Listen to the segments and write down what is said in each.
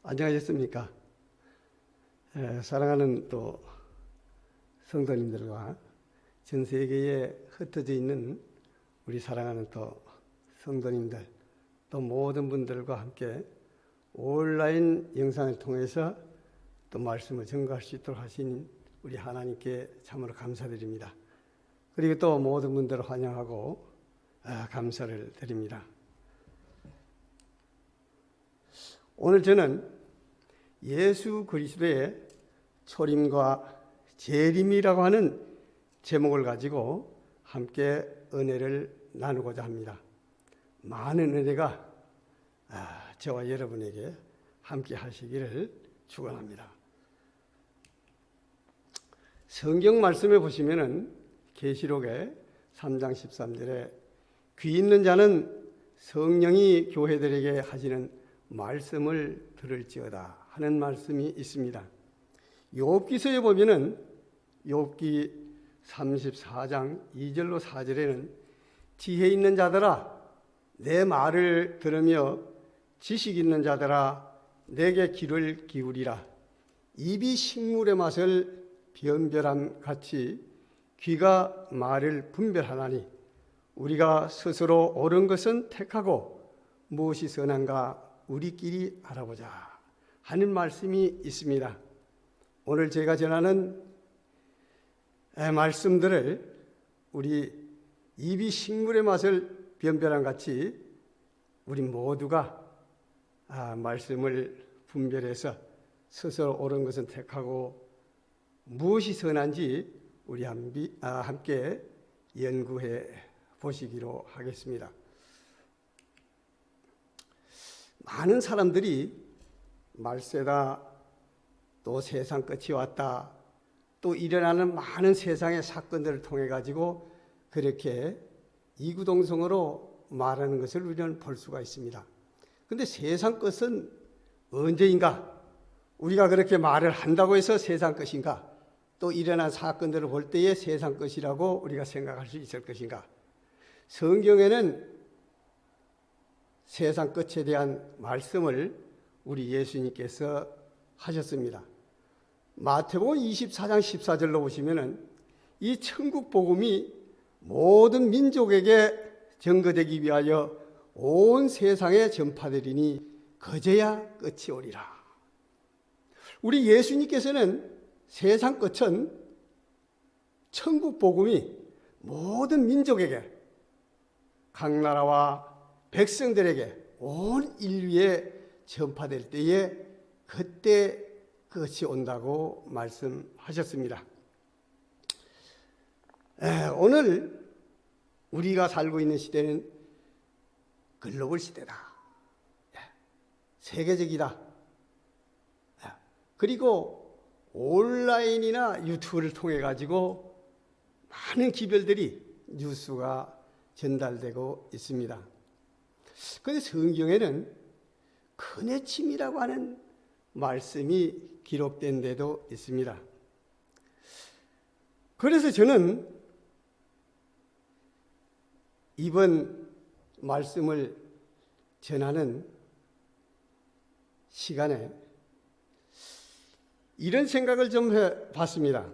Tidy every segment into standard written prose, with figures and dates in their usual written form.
안녕하셨습니까? 사랑하는 또 성도님들과 전 세계에 흩어져 있는 우리 사랑하는 또 성도님들, 또 모든 분들과 함께 온라인 영상을 통해서 또 말씀을 전가할 수 있도록 하신 우리 하나님께 참으로 감사드립니다. 그리고 또 모든 분들을 환영하고 감사를 드립니다. 오늘 저는 예수 그리스도의 초림과 재림이라고 하는 제목을 가지고 함께 은혜를 나누고자 합니다. 많은 은혜가 저와 여러분에게 함께 하시기를 축원합니다. 성경 말씀에 보시면은 계시록의 3장 13절에 귀 있는 자는 성령이 교회들에게 하시는 말씀을 들을지어다 하는 말씀이 있습니다. 욥기서에 보면은 욥기 34장 2절로 4절에는 지혜 있는 자들아 내 말을 들으며 지식 있는 자들아 내게 귀를 기울이라. 입이 식물의 맛을 변별함 같이 귀가 말을 분별하나니 우리가 스스로 옳은 것은 택하고 무엇이 선한가 우리끼리 알아보자 하는 말씀이 있습니다. 오늘 제가 전하는 말씀들을 우리 입이 식물의 맛을 변별한 같이 우리 모두가 말씀을 분별해서 스스로 옳은 것은 택하고 무엇이 선한지 우리 함께 연구해 보시기로 하겠습니다. 많은 사람들이 말세다, 또 세상 끝이 왔다, 또 일어나는 많은 세상의 사건들을 통해 가지고 그렇게 이구동성으로 말하는 것을 우리는 볼 수가 있습니다. 그런데 세상 끝은 언제인가? 우리가 그렇게 말을 한다고 해서 세상 끝인가? 또 일어난 사건들을 볼 때에 세상 끝이라고 우리가 생각할 수 있을 것인가? 성경에는 세상 끝에 대한 말씀을 우리 예수님께서 하셨습니다. 마태복음 24장 14절로 보시면은 이 천국 복음이 모든 민족에게 전거되기 위하여 온 세상에 전파되리니 그제야 끝이 오리라. 우리 예수님께서는 세상 끝은 천국 복음이 모든 민족에게 각 나라와 백성들에게 온 인류에 전파될 때에 그때 끝이 온다고 말씀하셨습니다. 오늘 우리가 살고 있는 시대는 글로벌 시대다. 세계적이다. 그리고 온라인이나 유튜브를 통해 가지고 많은 기별들이 뉴스가 전달되고 있습니다. 그런데 성경에는 그네침이라고 하는 말씀이 기록된 데도 있습니다. 그래서 저는 이번 말씀을 전하는 시간에 이런 생각을 좀 해봤습니다.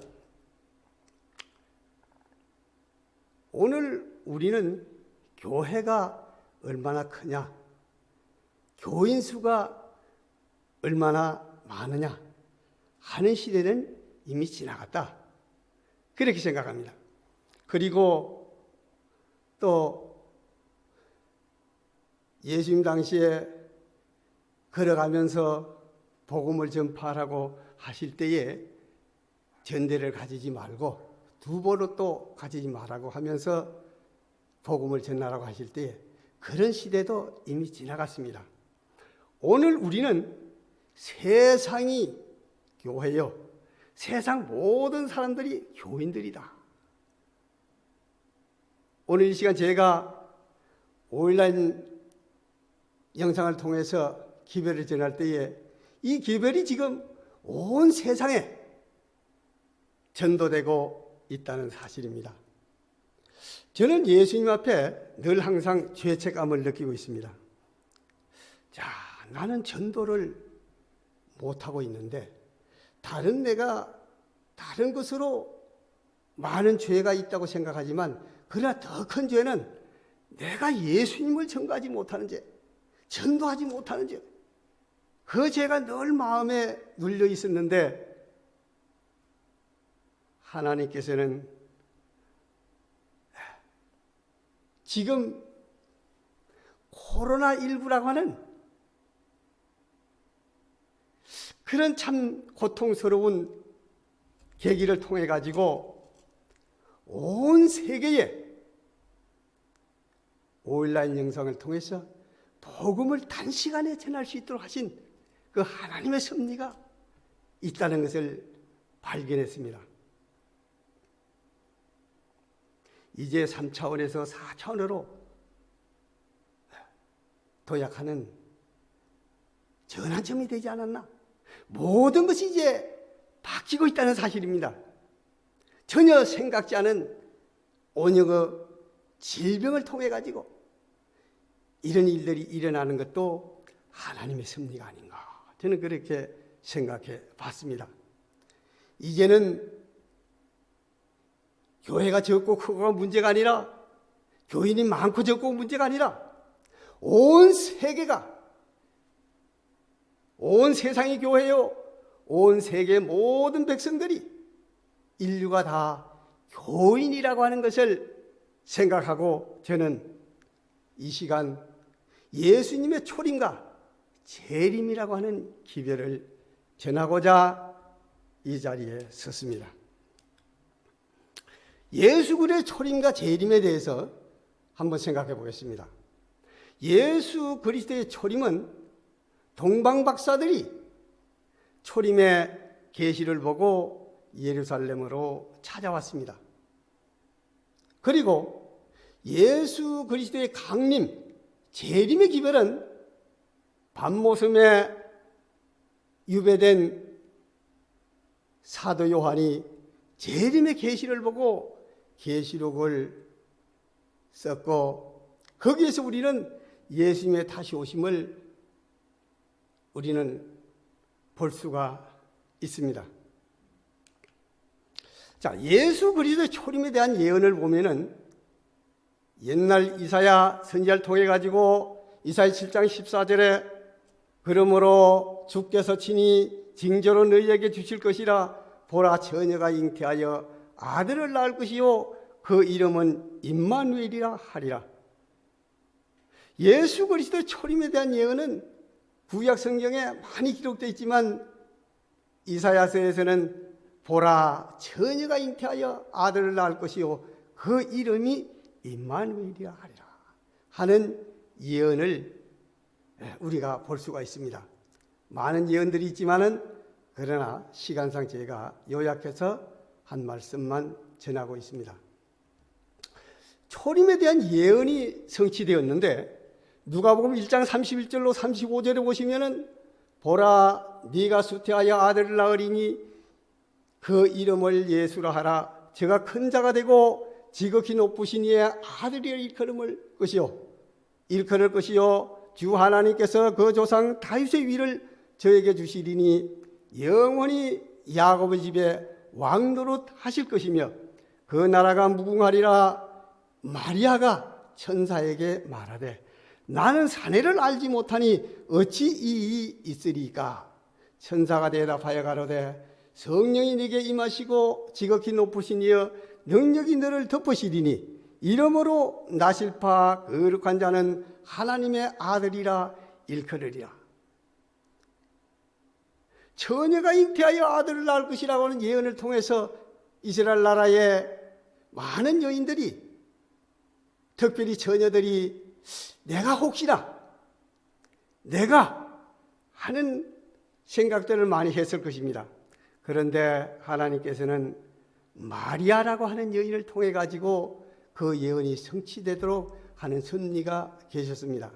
오늘 우리는 교회가 얼마나 크냐, 교인 수가 얼마나 많으냐 하는 시대는 이미 지나갔다. 그렇게 생각합니다. 그리고 또 예수님 당시에 걸어가면서 복음을 전파하라고 하실 때에 전대를 가지지 말고 두보로 또 가지지 말라고 하면서 복음을 전하라고 하실 때에 그런 시대도 이미 지나갔습니다. 오늘 우리는 세상이 교회요. 세상 모든 사람들이 교인들이다. 오늘 이 시간 제가 온라인 영상을 통해서 기별을 전할 때에 이 기별이 지금 온 세상에 전도되고 있다는 사실입니다. 저는 예수님 앞에 늘 항상 죄책감을 느끼고 있습니다. 자, 나는 전도를 못하고 있는데 내가 다른 것으로 많은 죄가 있다고 생각하지만 그러나 더 큰 죄는 내가 예수님을 전가하지 못하는 죄, 전도하지 못하는 죄, 그 죄가 늘 마음에 눌려 있었는데 하나님께서는 지금 코로나19라고 하는 그런 참 고통스러운 계기를 통해 가지고 온 세계에 5.19 영상을 통해서 복음을 단시간에 전할 수 있도록 하신 그 하나님의 섭리가 있다는 것을 발견했습니다. 이제 3차원에서 4차원으로 도약하는 전환점이 되지 않았나? 모든 것이 이제 바뀌고 있다는 사실입니다. 전혀 생각지 않은 온역의 질병을 통해 가지고 이런 일들이 일어나는 것도 하나님의 섭리가 아닌가, 저는 그렇게 생각해 봤습니다. 이제는 교회가 적고 크고가 문제가 아니라, 교인이 많고 적고 문제가 아니라 온 세계가, 온 세상이 교회요, 온 세계의 모든 백성들이, 인류가 다 교인이라고 하는 것을 생각하고 저는 이 시간 예수님의 초림과 재림이라고 하는 기별을 전하고자 이 자리에 섰습니다. 예수 그리스도의 초림과 재림에 대해서 한번 생각해 보겠습니다. 예수 그리스도의 초림은 동방 박사들이 초림의 계시를 보고 예루살렘으로 찾아왔습니다. 그리고 예수 그리스도의 강림, 재림의 기별은 밤모섬에 유배된 사도 요한이 재림의 계시를 보고 계시록을 썼고, 거기에서 우리는 예수님의 다시 오심을 우리는 볼 수가 있습니다. 자, 예수 그리스도의 초림에 대한 예언을 보면은 옛날 이사야 선지자를 통해 가지고 이사야 7장 14절에 그러므로 주께서 친히 징조로 너희에게 주실 것이라, 보라 처녀가 잉태하여 아들을 낳을 것이요 그 이름은 임마누엘이라 하리라. 예수 그리스도의 초림에 대한 예언은 구약 성경에 많이 기록되어 있지만 이사야서에서는 보라 처녀가 잉태하여 아들을 낳을 것이요 그 이름이 임마누엘이라 하리라 하는 예언을 우리가 볼 수가 있습니다. 많은 예언들이 있지만은 그러나 시간상 제가 요약해서 한 말씀만 전하고 있습니다. 초림에 대한 예언이 성취되었는데 누가복음 1장 31절로 35절에 보시면은 보라 네가 수태하여 아들을 낳으리니 그 이름을 예수라 하라. 저가 큰 자가 되고 지극히 높으신 이의 아들이여 일컬을 것이요 주 하나님께서 그 조상 다윗의 위를 저에게 주시리니 영원히 야곱의 집에 왕노릇 하실 것이며 그 나라가 무궁하리라. 마리아가 천사에게 말하되 나는 사내를 알지 못하니 어찌 이 일이 있으리까? 천사가 대답하여 가로되 성령이 네게 임하시고 지극히 높으신 이여 능력이 너를 덮으시리니 이러므로 나실파 거룩한 자는 하나님의 아들이라 일컬으리라. 처녀가 잉태하여 아들을 낳을 것이라고 하는 예언을 통해서 이스라엘 나라의 많은 여인들이, 특별히 처녀들이 내가 혹시나 내가 하는 생각들을 많이 했을 것입니다. 그런데 하나님께서는 마리아라고 하는 여인을 통해 가지고 그 예언이 성취되도록 하는 섭리가 계셨습니다.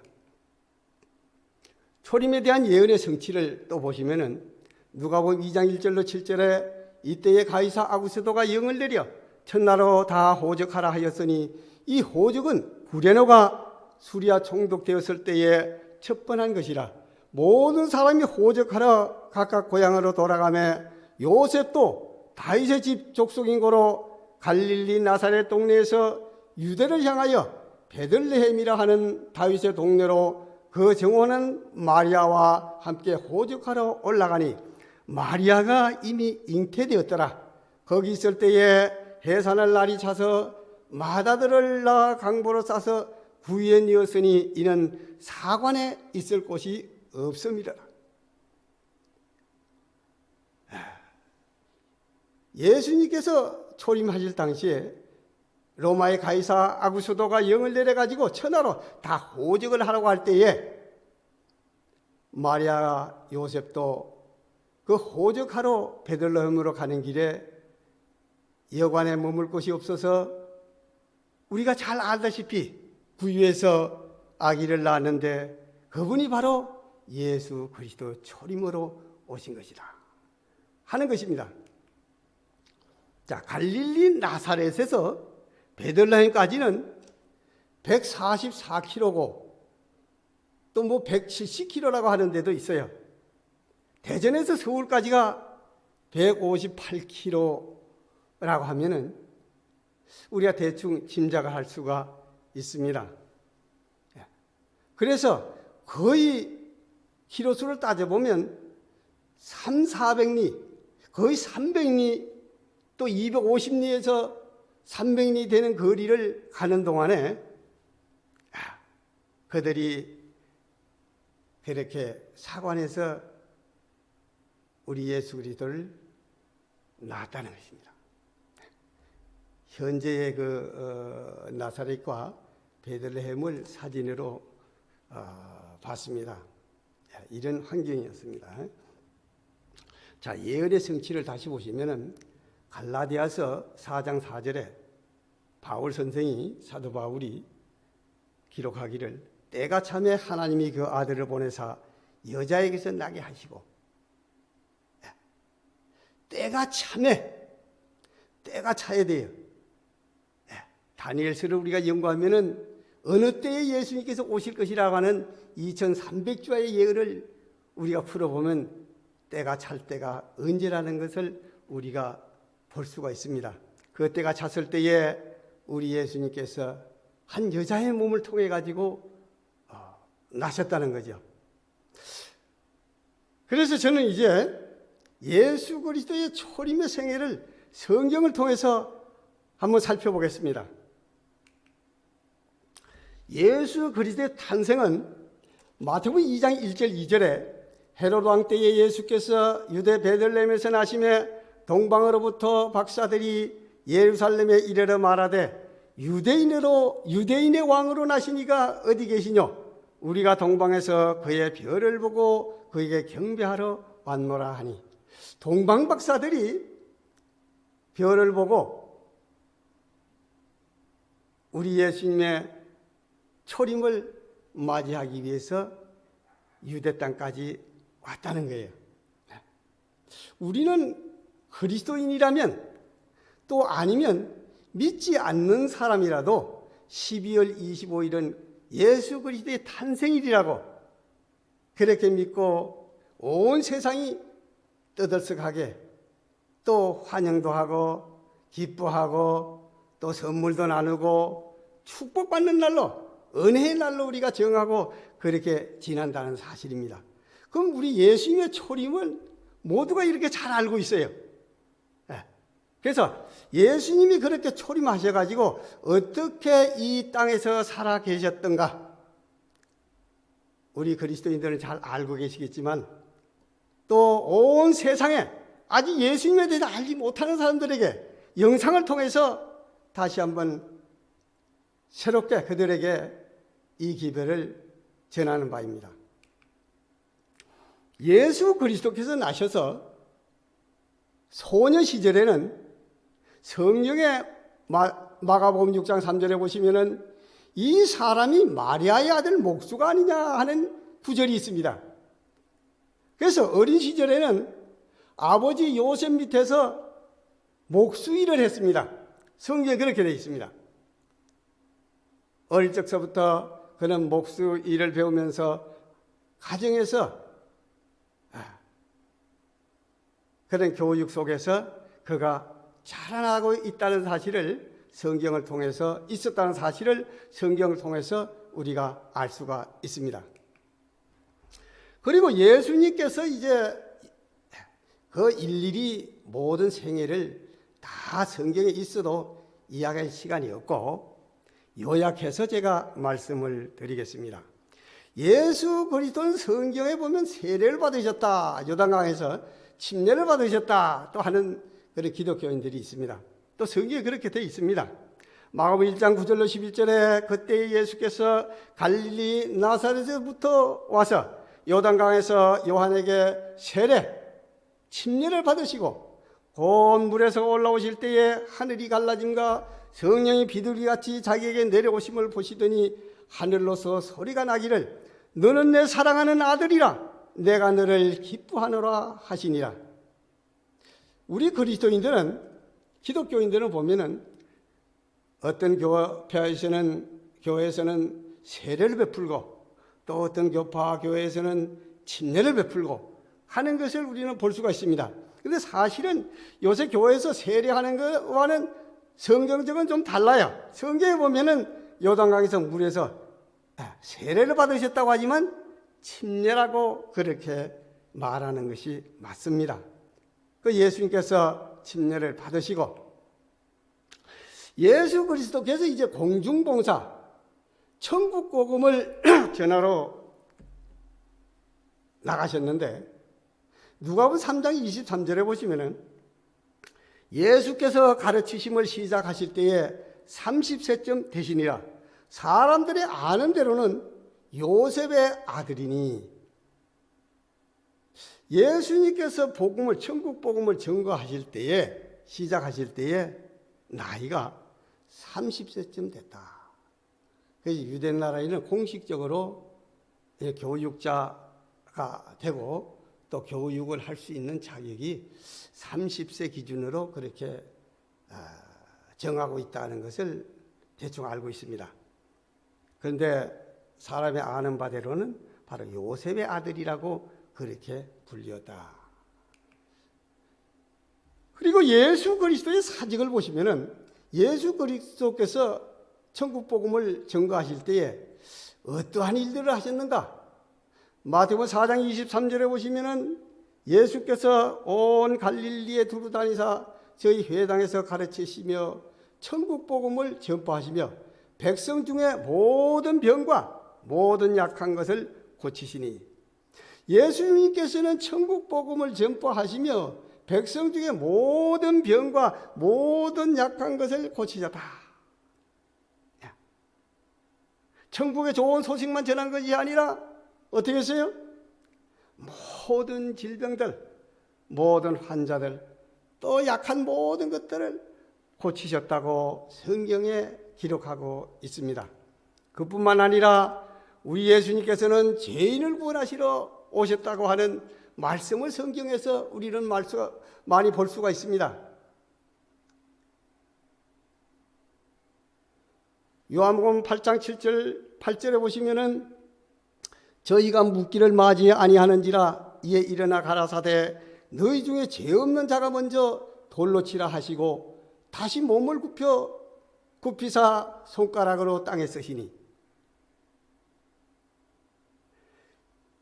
초림에 대한 예언의 성취를 또 보시면은 누가복음 2장 1절로 7절에 이때에 가이사 아구스도가 영을 내려 천나로 다 호적하라 하였으니 이 호적은 구레노가 수리아 총독되었을 때에 첩번한 것이라. 모든 사람이 호적하러 각각 고향으로 돌아가며 요셉도 다윗의 집 족속인 고로 갈릴리 나사렛 동네에서 유대를 향하여 베들레헴이라 하는 다윗의 동네로 그 정원은 마리아와 함께 호적하러 올라가니 마리아가 이미 잉태되었더라. 거기 있을 때에 해산할 날이 차서 마다들을 낳아 강보로 싸서 구현이었으니 이는 사관에 있을 곳이 없음이라. 예수님께서 초림하실 당시에 로마의 가이사 아구스도가 영을 내려가지고 천하로 다 호적을 하라고 할 때에 마리아 요셉도 그 호적하러 베들레헴으로 가는 길에 여관에 머물 곳이 없어서 우리가 잘 알다시피 구유에서 아기를 낳았는데 그분이 바로 예수 그리스도 초림으로 오신 것이다 하는 것입니다. 자, 갈릴리 나사렛에서 베들레헴까지는 144km고 또 뭐 170km라고 하는 데도 있어요. 대전에서 서울까지가 158km라고 하면은 우리가 대충 짐작을 할 수가 있습니다. 그래서 거의 키로수를 따져보면 400리, 거의 300리, 또 250리에서 300리 되는 거리를 가는 동안에 그들이 그렇게 사관에서 우리 예수 그리스도를 낳았다는 것입니다. 현재의 그 나사렛과 베들레헴을 사진으로 봤습니다. 이런 환경이었습니다. 자, 예언의 성취를 다시 보시면은 갈라디아서 4장 4절에 바울 선생이 사도 바울이 기록하기를 때가 참에 하나님이 그 아들을 보내사 여자에게서 나게 하시고 때가 참에 때가 차야 돼요. 다니엘서를 우리가 연구하면은 어느 때에 예수님께서 오실 것이라고 하는 2300주의 예언을 우리가 풀어보면 때가 찰 때가 언제라는 것을 우리가 볼 수가 있습니다. 그 때가 찼을 때에 우리 예수님께서 한 여자의 몸을 통해 가지고 나셨다는 거죠. 그래서 저는 이제 예수 그리스도의 초림의 생애를 성경을 통해서 한번 살펴보겠습니다. 예수 그리스도의 탄생은 마태복음 2장 1절 2절에 헤롯 왕 때에 예수께서 유대 베들레헴에서 나심에 동방으로부터 박사들이 예루살렘에 이르러 말하되 유대인의 왕으로 나시니가 어디 계시뇨? 우리가 동방에서 그의 별을 보고 그에게 경배하러 왔노라 하니. 동방 박사들이 별을 보고 우리 예수님의 초림을 맞이하기 위해서 유대 땅까지 왔다는 거예요. 우리는 그리스도인이라면 또 아니면 믿지 않는 사람이라도 12월 25일은 예수 그리스도의 탄생일이라고 그렇게 믿고 온 세상이 떠들썩하게 또 환영도 하고 기뻐하고 또 선물도 나누고 축복받는 날로 은혜의 날로 우리가 정하고 그렇게 지난다는 사실입니다. 그럼 우리 예수님의 초림을 모두가 이렇게 잘 알고 있어요. 그래서 예수님이 그렇게 초림하셔가지고 어떻게 이 땅에서 살아 계셨던가 우리 그리스도인들은 잘 알고 계시겠지만 또 온 세상에 아직 예수님에 대해서 알지 못하는 사람들에게 영상을 통해서 다시 한번 새롭게 그들에게 이 기별을 전하는 바입니다. 예수 그리스도께서 나셔서 소녀 시절에는 성경의 마가복음 6장 3절에 보시면은 이 사람이 마리아의 아들 목수가 아니냐 하는 구절이 있습니다. 그래서 어린 시절에는 아버지 요셉 밑에서 목수일을 했습니다. 성경에 그렇게 되어 있습니다. 어릴 적서부터 그는 목수일을 배우면서 가정에서 그런 교육 속에서 그가 자라나고 있다는 사실을 성경을 통해서 있었다는 사실을 성경을 통해서 우리가 알 수가 있습니다. 그리고 예수님께서 이제 그 일일이 모든 생애를 다 성경에 있어도 이야기할 시간이 없고 요약해서 제가 말씀을 드리겠습니다. 예수 그리스도는 성경에 보면 세례를 받으셨다, 요단강에서 침례를 받으셨다 또 하는 그런 기독교인들이 있습니다. 또 성경에 그렇게 되어 있습니다. 마가복음 1장 9절로 11절에 그때 예수께서 갈릴리 나사렛에부터 와서 요단강에서 요한에게 세례, 침례를 받으시고 곧 물에서 올라오실 때에 하늘이 갈라짐과 성령이 비둘기같이 자기에게 내려오심을 보시더니 하늘로서 소리가 나기를 너는 내 사랑하는 아들이라 내가 너를 기뻐하노라 하시니라. 우리 그리스도인들은, 기독교인들은 보면은 어떤 교회에서는 세례를 베풀고 또 어떤 교회에서는 침례를 베풀고 하는 것을 우리는 볼 수가 있습니다. 그런데 사실은 요새 교회에서 세례하는 것과는 성경적은 좀 달라요. 성경에 보면은 요단강에서 물에서 세례를 받으셨다고 하지만 침례라고 그렇게 말하는 것이 맞습니다. 그 예수님께서 침례를 받으시고 예수 그리스도께서 이제 공중봉사, 천국 복음을 전하러 나가셨는데 누가복음 3장 23절에 보시면은 예수께서 가르치심을 시작하실 때에 30세쯤 되시니라. 사람들이 아는 대로는 요셉의 아들이니, 예수님께서 복음을, 천국 복음을 증거하실 때에, 시작하실 때에 나이가 30세쯤 됐다. 그래서 유대 나라에는 공식적으로 교육자가 되고 또 교육을 할 수 있는 자격이 30세 기준으로 그렇게 정하고 있다는 것을 대충 알고 있습니다. 그런데 사람이 아는 바대로는 바로 요셉의 아들이라고 그렇게 불렸다. 그리고 예수 그리스도의 사직을 보시면은 예수 그리스도께서 천국 복음을 증거하실 때에 어떠한 일들을 하셨는가? 마태복음 4장 23절에 보시면은 예수께서 온 갈릴리에 두루 다니사 저희 회당에서 가르치시며 천국 복음을 전파하시며 백성 중에 모든 병과 모든 약한 것을 고치시니, 예수님께서는 천국 복음을 전파하시며 백성 중에 모든 병과 모든 약한 것을 고치셨다. 천국의 좋은 소식만 전한 것이 아니라 어떻게 했어요? 모든 질병들, 모든 환자들, 또 약한 모든 것들을 고치셨다고 성경에 기록하고 있습니다. 그뿐만 아니라 우리 예수님께서는 죄인을 구원하시러 오셨다고 하는 말씀을 성경에서 우리는 많이 볼 수가 있습니다. 요한복음 8장 8절에 보시면은 저희가 묻기를 맞이 아니하는지라 이에 일어나 가라사대 너희 중에 죄 없는 자가 먼저 돌로 치라 하시고 다시 몸을 굽히사 손가락으로 땅에 쓰시니,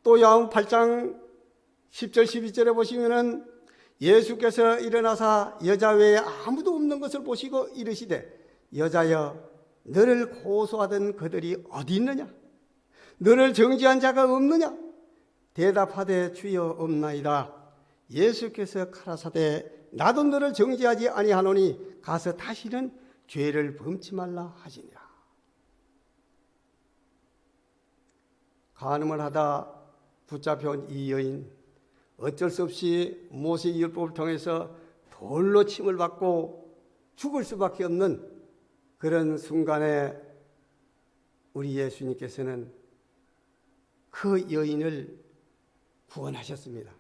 또 요한복음 8장 10절 12절에 보시면은 예수께서 일어나사 여자 외에 아무도 없는 것을 보시고 이르시되 여자여 너를 고소하던 그들이 어디 있느냐? 너를 정죄한 자가 없느냐? 대답하되 주여 없나이다. 예수께서 가라사대 나도 너를 정죄하지 아니하노니 가서 다시는 죄를 범치 말라 하시니라. 간음을 하다 붙잡혀온 이 여인, 어쩔 수 없이 모세의 율법을 통해서 돌로 침을 받고 죽을 수밖에 없는 그런 순간에 우리 예수님께서는 그 여인을 구원하셨습니다.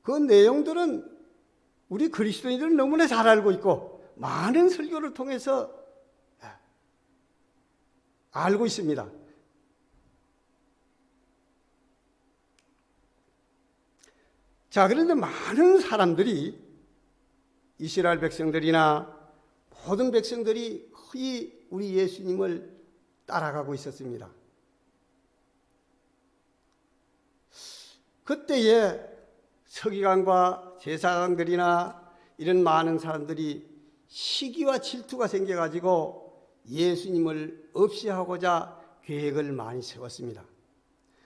그 내용들은 우리 그리스도인들은 너무나 잘 알고 있고 많은 설교를 통해서 알고 있습니다. 자, 그런데 많은 사람들이, 이스라엘 백성들이나 모든 백성들이 거의 우리 예수님을 따라가고 있었습니다. 그때에 서기관과 제사장들이나 이런 많은 사람들이 시기와 질투가 생겨가지고 예수님을 없이하고자 계획을 많이 세웠습니다.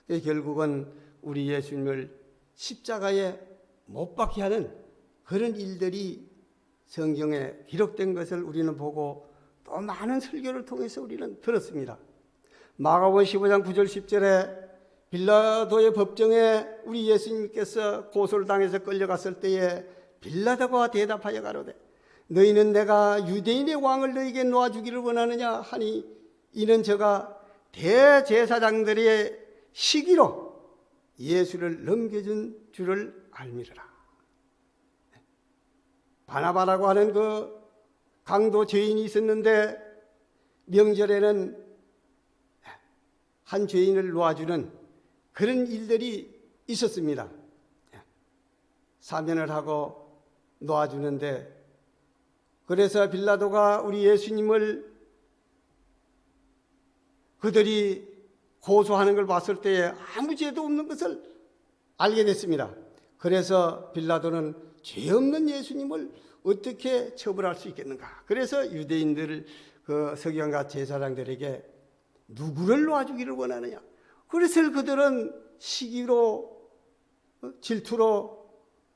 그래서 결국은 우리 예수님을 십자가에 못 박게 하는 그런 일들이 성경에 기록된 것을 우리는 보고 또 많은 설교를 통해서 우리는 들었습니다. 마가복음 15장 9절 10절에 빌라도의 법정에 우리 예수님께서 고소를 당해서 끌려갔을 때에 빌라도가 대답하여 가로되 너희는 내가 유대인의 왕을 너희에게 놓아주기를 원하느냐 하니 이는 저가 대제사장들의 시기로 예수를 넘겨준 줄을 알미르라. 바나바라고 하는 그 강도 죄인이 있었는데 명절에는 한 죄인을 놓아주는 그런 일들이 있었습니다. 사면을 하고 놓아주는데, 그래서 빌라도가 우리 예수님을 그들이 고소하는 걸 봤을 때에 아무 죄도 없는 것을 알게 됐습니다. 그래서 빌라도는 죄 없는 예수님을 어떻게 처벌할 수 있겠는가? 그래서 유대인들 그 서기관과 제사장들에게 누구를 놓아주기를 원하느냐? 그래서 그들은 시기로 질투로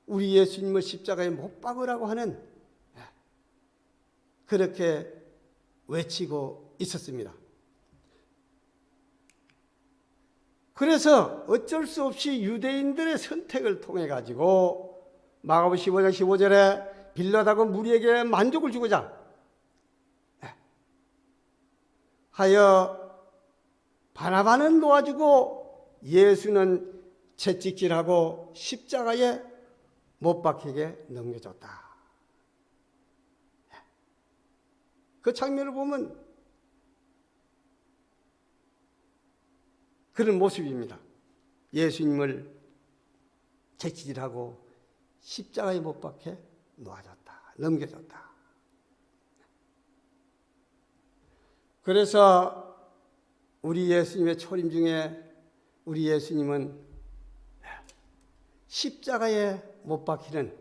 우리 예수님을 십자가에 못 박으라고 하는 그렇게 외치고 있었습니다. 그래서 어쩔 수 없이 유대인들의 선택을 통해 가지고 마가복음 15장 15절에 빌라도가 무리에게 만족을 주고자 하여 바나바는 놓아주고 예수는 채찍질하고 십자가에 못 박히게 넘겨줬다. 그 장면을 보면 그런 모습입니다. 예수님을 채찍질하고 십자가에 못 박혀 놓아줬다. 넘겨줬다. 그래서 우리 예수님의 초림 중에 우리 예수님은 십자가에 못 박히는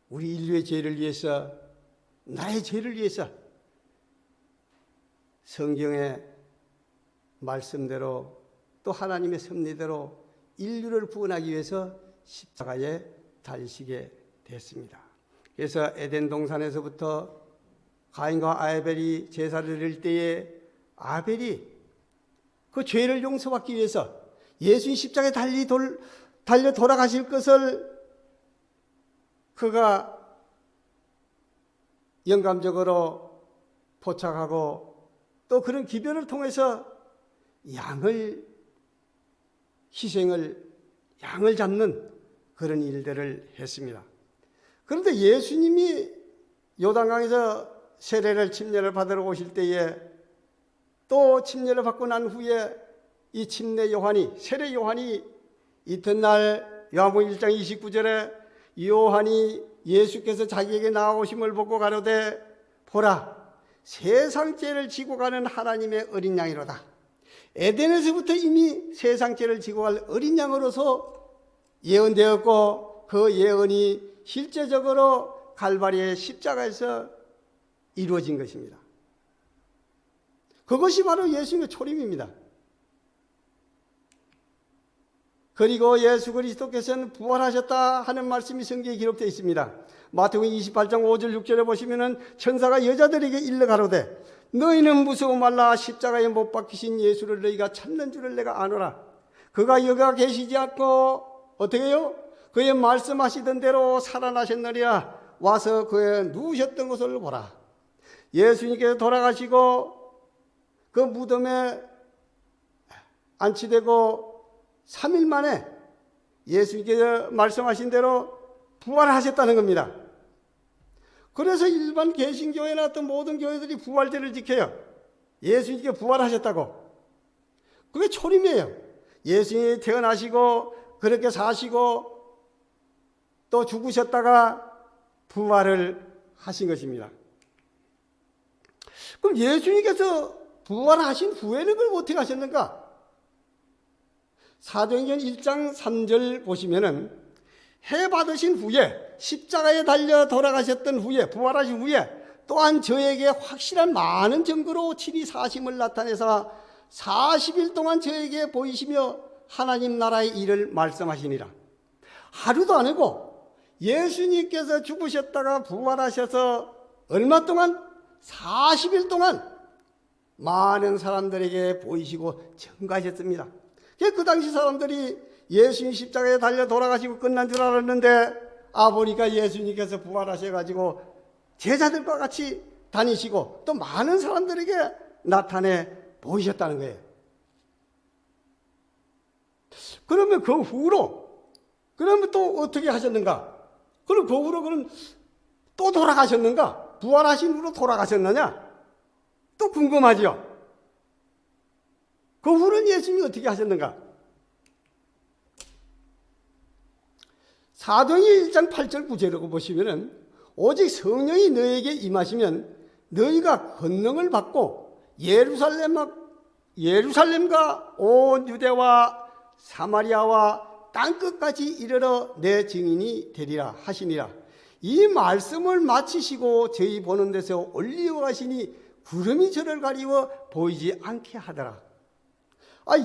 우리 인류의 죄를 위해서, 나의 죄를 위해서 성경의 말씀대로 또 하나님의 섭리대로 인류를 구원하기 위해서 십자가에 달리시게 됐습니다. 그래서 에덴 동산에서부터 가인과 아벨이 제사를 드릴 때에 아벨이 그 죄를 용서받기 위해서 예수님 십자가에 달려 돌아가실 것을 그가 영감적으로 포착하고 또 그런 기별을 통해서 양을 잡는 그런 일들을 했습니다. 그런데 예수님이 요단강에서 세례를 침례를 받으러 오실 때에 또 침례를 받고 난 후에 이 침례 요한이, 세례 요한이 이튿날 요한복음 1장 29절에 요한이 예수께서 자기에게 나아오심을 보고 가로되 보라 세상 죄를 지고 가는 하나님의 어린 양이로다. 에덴에서부터 이미 세상 죄를 지고 갈 어린 양으로서 예언되었고 그 예언이 실제적으로 갈바리의 십자가에서 이루어진 것입니다. 그것이 바로 예수님의 초림입니다. 그리고 예수 그리스도께서는 부활하셨다 하는 말씀이 성경에 기록되어 있습니다. 마태복음 28장 5절 6절에 보시면은 천사가 여자들에게 일러 가로되 너희는 무서워 말라 십자가에 못 박히신 예수를 너희가 찾는 줄을 내가 아노라. 그가 여기가 계시지 않고 어떻게 해요? 그의 말씀하시던 대로 살아나셨느니라. 와서 그의 누우셨던 곳을 보라. 예수님께서 돌아가시고 그 무덤에 안치되고 3일 만에 예수님께서 말씀하신 대로 부활하셨다는 겁니다. 그래서 일반 개신교회나 어떤 모든 교회들이 부활절을 지켜요. 예수님께 부활하셨다고. 그게 초림이에요. 예수님이 태어나시고 그렇게 사시고 또 죽으셨다가 부활을 하신 것입니다. 그럼 예수님께서 부활하신 후에는 그걸 어떻게 하셨는가? 사도행전 1장 3절 보시면은 해 받으신 후에 십자가에 달려 돌아가셨던 후에 부활하신 후에 또한 저에게 확실한 많은 증거로 친히 사심을 나타내사 40일 동안 저에게 보이시며 하나님 나라의 일을 말씀하시니라. 하루도 아니고 예수님께서 죽으셨다가 부활하셔서 얼마 동안? 40일 동안 많은 사람들에게 보이시고 증거하셨습니다. 그 당시 사람들이 예수님 십자가에 달려 돌아가시고 끝난 줄 알았는데 보니까 예수님께서 부활하셔가지고 제자들과 같이 다니시고 또 많은 사람들에게 나타내 보이셨다는 거예요. 그러면 그 후로 그러면 또 어떻게 하셨는가? 그럼 그 후로 그럼 또 돌아가셨는가? 부활하신 후로 돌아가셨느냐? 또 궁금하지요. 그 후로는 예수님이 어떻게 하셨는가? 사도행전 1장 8절 9절을 보시면은 오직 성령이 너에게 임하시면 너희가 권능을 받고 예루살렘과 온 유대와 사마리아와 땅끝까지 이르러 내 증인이 되리라 하시니라. 이 말씀을 마치시고 저희 보는 데서 올리어 가시니 구름이 저를 가리워 보이지 않게 하더라.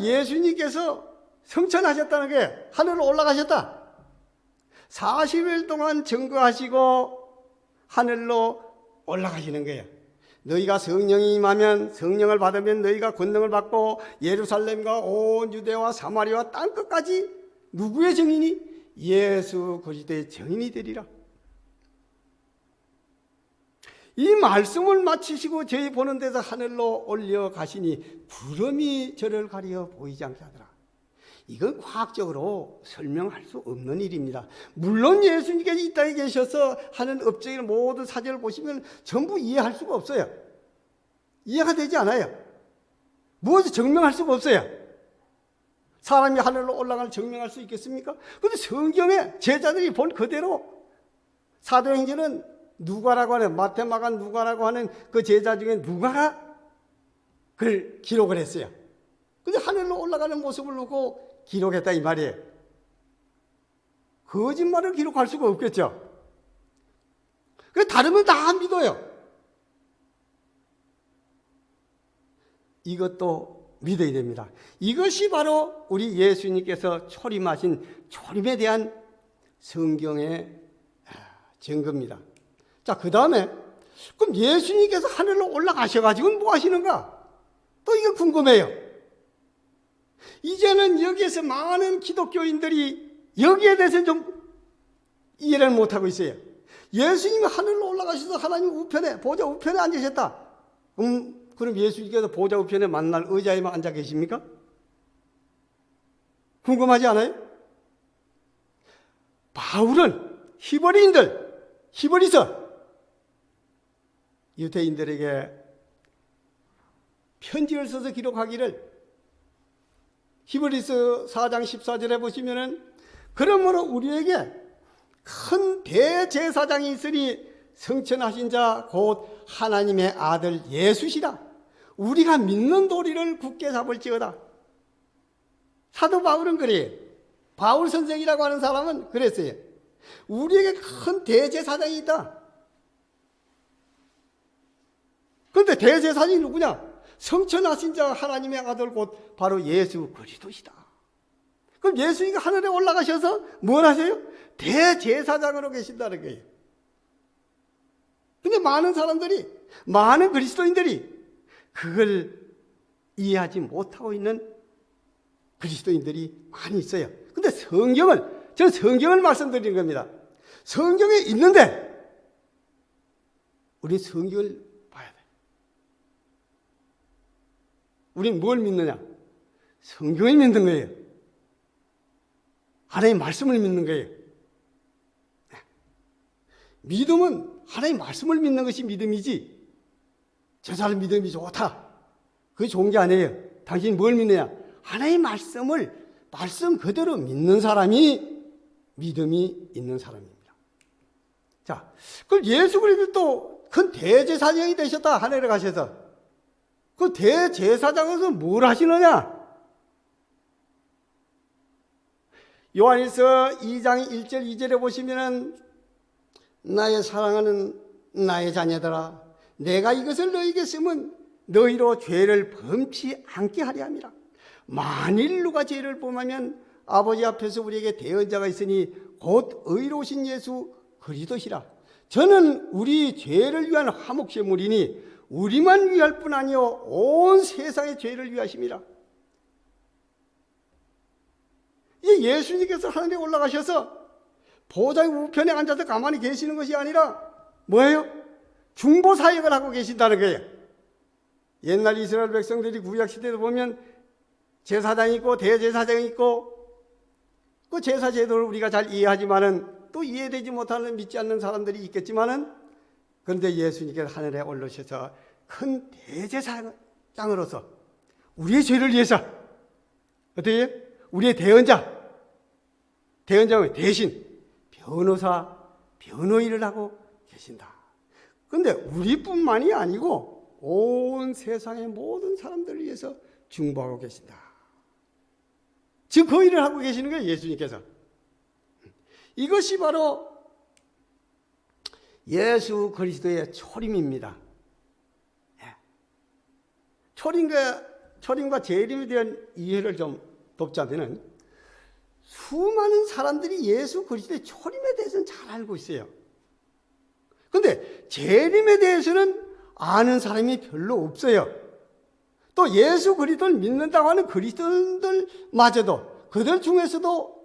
예수님께서 성천하셨다는 게 하늘로 올라가셨다. 40일 동안 증거하시고 하늘로 올라가시는 거예요. 너희가 성령이 임하면 성령을 받으면 너희가 권능을 받고 예루살렘과 온 유대와 사마리아와 땅끝까지 누구의 증인이? 예수 그리스도의 증인이 되리라. 이 말씀을 마치시고 저희 보는 데서 하늘로 올려가시니 구름이 저를 가리어 보이지 않게 하더라. 이건 과학적으로 설명할 수 없는 일입니다. 물론 예수님께서 이 땅에 계셔서 하는 업적인 모든 사절을 보시면 전부 이해할 수가 없어요. 이해가 되지 않아요. 무엇을 증명할 수가 없어요. 사람이 하늘로 올라가는 증명할 수 있겠습니까? 그런데 성경에 제자들이 본 그대로 사도행전은 누가라고 하는 마태, 마가, 누가라고 하는 그 제자 중에 누가가 그걸 기록을 했어요. 근데 하늘로 올라가는 모습을 놓고 기록했다 이 말이에요. 거짓말을 기록할 수가 없겠죠. 그래서 다른 건 다 믿어요. 이것도 믿어야 됩니다. 이것이 바로 우리 예수님께서 초림하신 초림에 대한 성경의 증거입니다. 자, 그 다음에 그럼 예수님께서 하늘로 올라가셔가지고 뭐 하시는가? 또 이거 궁금해요. 이제는 여기에서 많은 기독교인들이 여기에 대해서 좀 이해를 못하고 있어요. 예수님이 하늘로 올라가셔서 하나님 우편에 보좌 우편에 앉으셨다. 그럼 예수님께서 보좌 우편에 만날 의자에만 앉아 계십니까? 궁금하지 않아요? 바울은 히브리서 유대인들에게 편지를 써서 기록하기를 히브리서 4장 14절에 보시면은 그러므로 우리에게 큰 대제사장이 있으니 성천하신 자 곧 하나님의 아들 예수시라. 우리가 믿는 도리를 굳게 잡을지어다. 사도 바울은 그래요. 바울 선생이라고 하는 사람은 그랬어요. 우리에게 큰 대제사장이 있다. 그런데 대제사장이 누구냐? 성천하신 자 하나님의 아들 곧 바로 예수 그리스도시다. 그럼 예수님이 하늘에 올라가셔서 뭘 하세요? 대제사장으로 계신다는 거예요. 근데 많은 사람들이, 많은 그리스도인들이 그걸 이해하지 못하고 있는 그리스도인들이 많이 있어요. 근데 저는 성경을 말씀드리는 겁니다. 성경에 있는데 우리 성경을 봐야 돼. 우리는 뭘 믿느냐? 성경을 믿는 거예요. 하나님의 말씀을 믿는 거예요. 믿음은 하나님의 말씀을 믿는 것이 믿음이지, 저 사람 믿음이 좋다, 그게 좋은 게 아니에요. 당신이 뭘 믿느냐? 하나님의 말씀을 말씀 그대로 믿는 사람이 믿음이 있는 사람입니다. 자, 그럼 예수 그리스도 큰 대제사장이 되셨다, 하늘에 가셔서. 그 대제사장에서 뭘 하시느냐? 요한일서 2장 1절 2절에 보시면은 나의 사랑하는 나의 자녀들아, 내가 이것을 너희에게 쓰면 너희로 죄를 범치 않게 하려 함이라. 만일 누가 죄를 범하면 아버지 앞에서 우리에게 대언자가 있으니 곧 의로우신 예수 그리스도시라. 저는 우리 죄를 위한 화목제물이니 우리만 위할 뿐 아니요 온 세상의 죄를 위하심이라. 이 예수님께서 하늘에 올라가셔서 보좌의 우편에 앉아서 가만히 계시는 것이 아니라 뭐예요? 중보 사역을 하고 계신다는 거예요. 옛날 이스라엘 백성들이 구약 시대에 보면 제사장이 있고 대제사장이 있고, 그 제사 제도를 우리가 잘 이해하지만은 또 이해되지 못하는, 믿지 않는 사람들이 있겠지만은, 그런데 예수님께서 하늘에 올라오셔서 큰 대제사장으로서 우리의 죄를 위해서 어떻게 우리의 대언자는 대신 변호사, 변호인을 하고 계신다. 그런데 우리뿐만이 아니고 온 세상의 모든 사람들을 위해서 중보하고 계신다. 지금 그 일을 하고 계시는 거예요, 예수님께서. 이것이 바로 예수 그리스도의 초림입니다. 초림과 재림에 대한 이해를 좀 돕자면은, 수많은 사람들이 예수 그리스도의 초림에 대해서는 잘 알고 있어요. 그런데 재림에 대해서는 아는 사람이 별로 없어요. 또 예수 그리스도를 믿는다고 하는 그리스도인들마저도, 그들 중에서도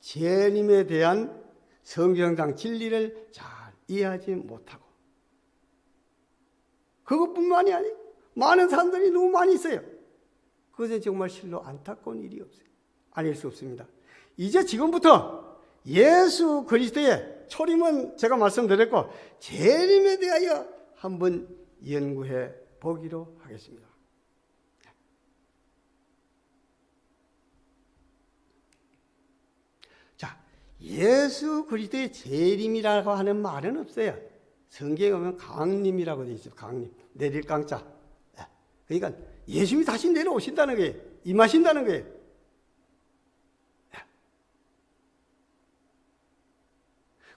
재림에 대한 성경상 진리를 잘 이해하지 못하고, 그것뿐만이 아니고 많은 사람들이 너무 많이 있어요. 그것은 정말 실로 안타까운 일이 없어요. 아닐 수 없습니다. 이제 지금부터 예수 그리스도의 초림은 제가 말씀드렸고, 재림에 대하여 한번 연구해 보기로 하겠습니다. 자, 예수 그리스도의 재림이라고 하는 말은 없어요. 성경에 보면 강림이라고 되어 있어요. 강림, 내릴 강자. 그러니까 예수님이 다시 내려오신다는 거예요. 임하신다는 거예요.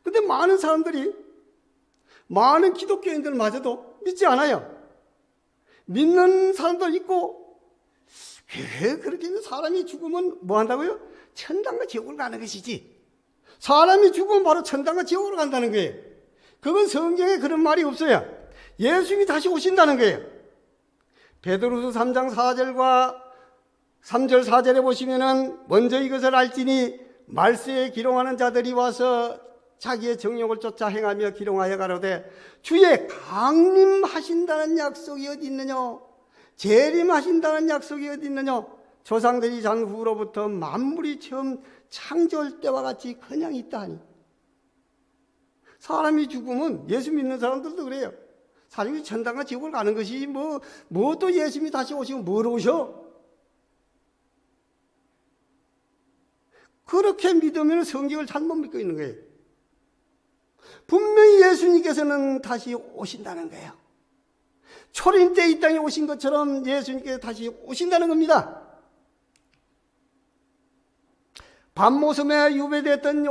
근데 많은 사람들이, 많은 기독교인들마저도 믿지 않아요. 믿는 사람도 있고, 그렇게 사람이 죽으면 뭐 한다고요? 천당과 지옥을 가는 것이지. 사람이 죽으면 바로 천당과 지옥으로 간다는 거예요. 그건 성경에 그런 말이 없어요. 예수님이 다시 오신다는 거예요. 베드로서 3장 4절과 3절 4절에 보시면은, 먼저 이것을 알지니 말세에 기롱하는 자들이 와서 자기의 정욕을 쫓아 행하며 기롱하여 가로되 주의 강림하신다는 약속이 어디 있느냐, 재림하신다는 약속이 어디 있느냐. 조상들이 잔 후로부터 만물이 처음 창조할 때와 같이 그냥 있다 하니. 사람이 죽으면, 예수 믿는 사람들도 그래요. 사람이 천당과 지옥을 가는 것이 뭐 또 예수님이 다시 오시면 뭐로 오셔? 그렇게 믿으면 성경을 잘못 믿고 있는 거예요. 분명히 예수님께서는 다시 오신다는 거예요. 초림 때 이 땅에 오신 것처럼 예수님께서 다시 오신다는 겁니다. 밤모섬에 유배됐던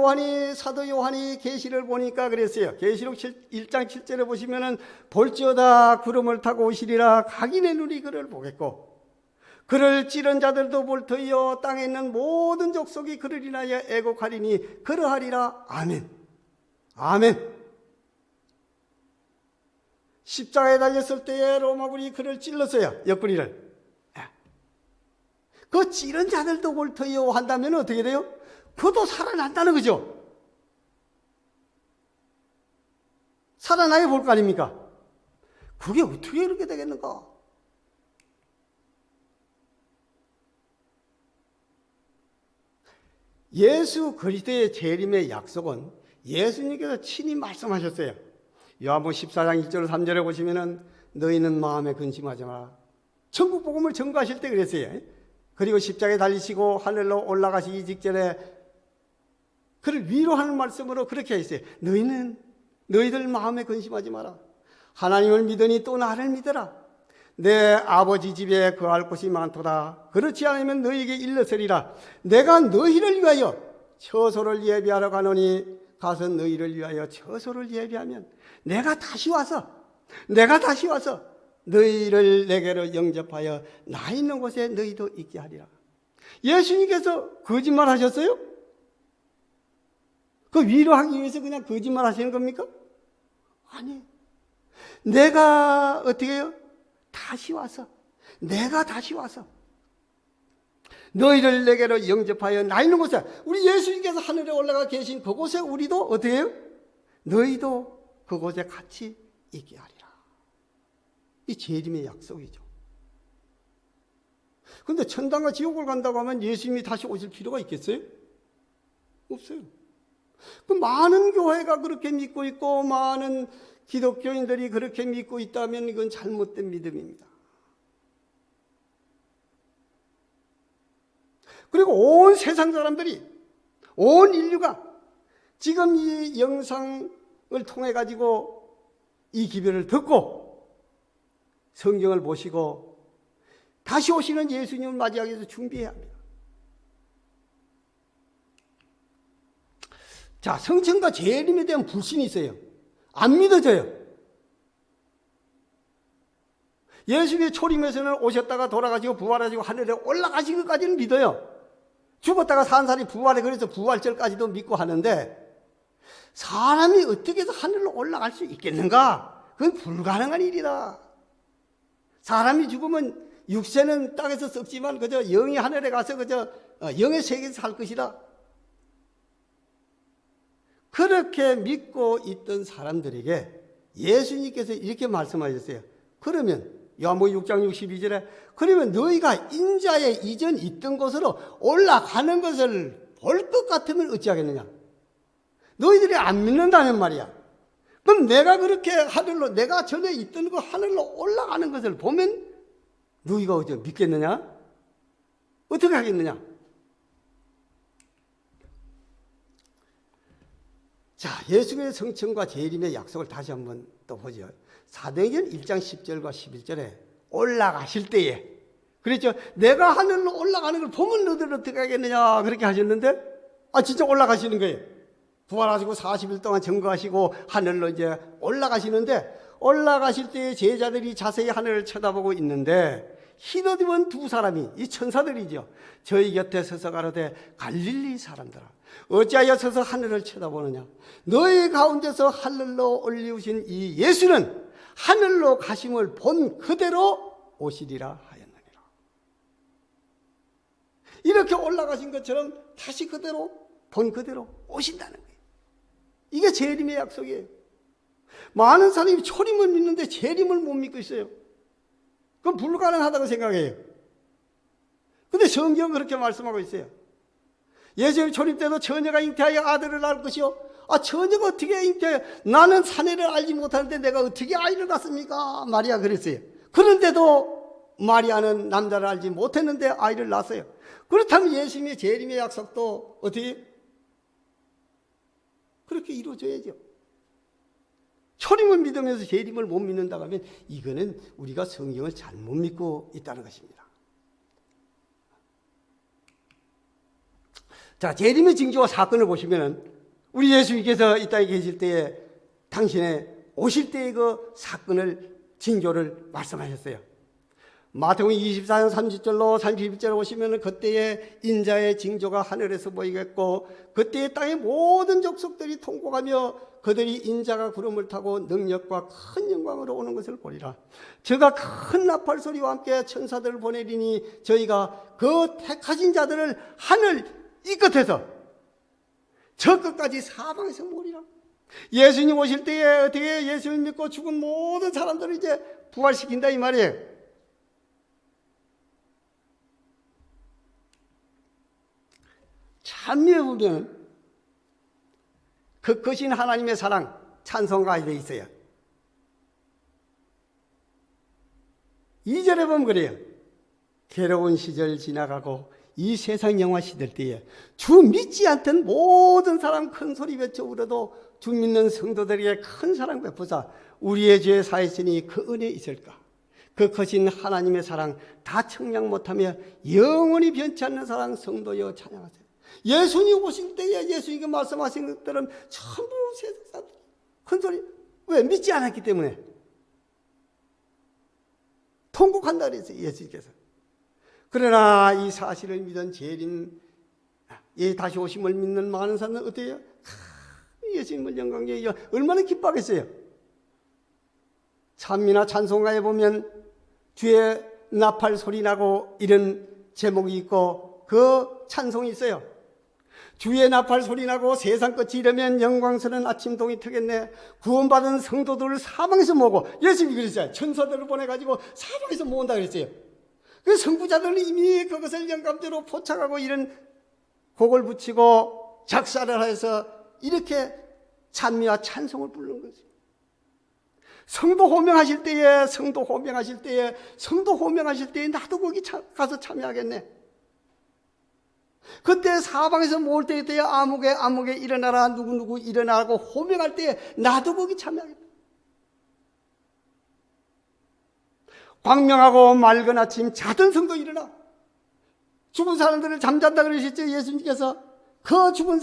사도 요한이 계시를 보니까 그랬어요. 계시록 1장 7절에 보시면은 볼지어다 구름을 타고 오시리라. 각인의 눈이 그를 보겠고 그를 찌른 자들도 볼 터이요 땅에 있는 모든 족속이 그를 인하여 애곡하리니 그러하리라. 아멘. 아멘. 십자가에 달렸을 때에 로마군이 그를 찔렀어요. 옆구리를. 그 찌른 자들도 볼 터이요 한다면 어떻게 돼요? 그도 살아난다는 거죠. 살아나야 볼 거 아닙니까? 그게 어떻게 그렇게 되겠는가? 예수 그리스도의 재림의 약속은 예수님께서 친히 말씀하셨어요. 요한복음 14장 1절 3절에 보시면은 너희는 마음에 근심하지 마라. 천국 복음을 전가하실 때 그랬어요. 그리고 십자가에 달리시고 하늘로 올라가시기 직전에 그를 위로하는 말씀으로 그렇게 했어요. 너희들 마음에 근심하지 마라. 하나님을 믿으니 또 나를 믿어라. 내 아버지 집에 거할 곳이 많도다. 그렇지 않으면 너희에게 일러서리라. 내가 너희를 위하여 처소를 예비하러 가노니 가서 너희를 위하여 처소를 예비하면 내가 다시 와서 너희를 내게로 영접하여 나 있는 곳에 너희도 있게 하리라. 예수님께서 거짓말 하셨어요? 그 위로하기 위해서 그냥 거짓말 하시는 겁니까? 아니, 내가 어떻게 해요? 내가 다시 와서 너희를 내게로 영접하여 나 있는 곳에, 우리 예수님께서 하늘에 올라가 계신 그곳에 우리도 어떻게 해요? 너희도 그곳에 같이 있게 하리라. 이 재림의 약속이죠. 그런데 천당과 지옥을 간다고 하면 예수님이 다시 오실 필요가 있겠어요? 없어요. 그 많은 교회가 그렇게 믿고 있고 많은 기독교인들이 그렇게 믿고 있다면 이건 잘못된 믿음입니다. 그리고 온 세상 사람들이, 온 인류가 지금 이 영상을 통해 가지고 이 기별을 듣고 성경을 보시고 다시 오시는 예수님을 맞이하기 위해서 준비해야 합니다. 자, 성천과 재림에 대한 불신이 있어요. 안 믿어져요. 예수님의 초림에서는 오셨다가 돌아가시고 부활하시고 하늘에 올라가신 것까지는 믿어요. 죽었다가 산 사람이 부활해, 그래서 부활절까지도 믿고 하는데 사람이 어떻게 해서 하늘로 올라갈 수 있겠는가? 그건 불가능한 일이다. 사람이 죽으면 육체는 땅에서 썩지만 그저 영이 하늘에 가서 그저 영의 세계에서 살 것이다. 그렇게 믿고 있던 사람들에게 예수님께서 이렇게 말씀하셨어요. 그러면 요한복음 6장 62절에 그러면 너희가 인자의 이전 있던 곳으로 올라가는 것을 볼 것 같으면 어찌하겠느냐. 너희들이 안 믿는다는 말이야. 그럼 내가 그렇게 하늘로, 내가 전에 있던 그 하늘로 올라가는 것을 보면 너희가 어째 믿겠느냐? 어떻게 하겠느냐? 자, 예수님의 성천과 재림의 약속을 다시 한번 또 보죠. 사도행전 1장 10절과 11절에 올라가실 때에 그랬죠. 내가 하늘로 올라가는 걸 보면 너희들 어떻게 하겠느냐 그렇게 하셨는데 진짜 올라가시는 거예요. 부활하시고 40일 동안 증거하시고 하늘로 이제 올라가시는데 올라가실 때에 제자들이 자세히 하늘을 쳐다보고 있는데 흰옷 입은 두 사람이, 이 천사들이죠, 저희 곁에 서서 가로되 갈릴리 사람들아 어찌하여 서서 하늘을 쳐다보느냐. 너희 가운데서 하늘로 올리우신 이 예수는 하늘로 가심을 본 그대로 오시리라 하였느니라. 이렇게 올라가신 것처럼 다시 그대로 본 그대로 오신다는 거예요. 이게 재림의 약속이에요. 많은 사람이 초림을 믿는데 재림을 못 믿고 있어요. 그건 불가능하다고 생각해요. 근데 성경은 그렇게 말씀하고 있어요. 예수님 초림 때도 처녀가 잉태하여 아들을 낳을 것이요. 처녀가 어떻게 잉태해요? 나는 사내를 알지 못하는데 내가 어떻게 아이를 낳습니까? 마리아 그랬어요. 그런데도 마리아는 남자를 알지 못했는데 아이를 낳았어요. 그렇다면 예수님의 재림의 약속도 어떻게 그렇게 이루어져야죠. 초림을 믿으면서 재림을 못 믿는다고 하면 이거는 우리가 성경을 잘못 믿고 있다는 것입니다. 자, 재림의 징조와 사건을 보시면은 우리 예수님께서 이 땅에 계실 때에 당신의 오실 때의 그 사건을 징조를 말씀하셨어요. 마태복음 24장 30절로 31절에 보시면 그때의 인자의 징조가 하늘에서 보이겠고 그때의 땅의 모든 족속들이 통곡하며 그들이 인자가 구름을 타고 능력과 큰 영광으로 오는 것을 보리라. 저가 큰 나팔 소리와 함께 천사들을 보내리니 저희가 그 택하신 자들을 하늘 이 끝에서 저 끝까지 사방에서 모리라. 예수님 오실 때에 어떻게 예수님 믿고 죽은 모든 사람들을 이제 부활시킨다 이 말이에요. 찬미에 보면 그 크신 하나님의 사랑 찬송가에 되어 있어요. 2절에 보면 그래요. 괴로운 시절 지나가고 이 세상 영화 시들 때에 주 믿지 않던 모든 사람 큰 소리 외쳐 울어도 주 믿는 성도들에게 큰 사랑 베푸사 우리의 죄 사했으니 그 은혜 있을까? 그 크신 하나님의 사랑 다 청량 못하며 영원히 변치 않는 사랑 성도여 찬양하세요. 예수님 오실 때에 예수님이 말씀하신 것들은 전부 세상 사람들이 큰 소리, 왜? 믿지 않았기 때문에 통곡한다 그랬어요, 예수님께서. 그러나 이 사실을 믿은 재림, 다시 오심을 믿는 많은 사람은 어때요? 예수님을 영광에 얼마나 기뻐하겠어요. 찬미나 찬송가에 보면 뒤에 나팔 소리 나고 이런 제목이 있고 그 찬송이 있어요. 주의 나팔 소리 나고 세상 끝이 이르면 영광스러운 아침 동이 트겠네. 구원받은 성도들을 사방에서 모으고, 예수님이 그랬어요. 천사들을 보내가지고 사방에서 모은다 그랬어요. 그 선구자들은 이미 그것을 영감대로 포착하고 이런 곡을 붙이고 작사를 해서 이렇게 찬미와 찬송을 부르는 거죠. 성도 호명하실 때에 나도 거기 가서 참여하겠네. 그때 사방에서 모을 때에 아무개 일어나라, 누구 일어나라고 호명할 때에 나도 거기 참여하겠다. 광명하고 맑은 아침 자던 성도 일어나. 죽은 사람들을 잠잔다 그러셨죠, 예수님께서. 그 죽은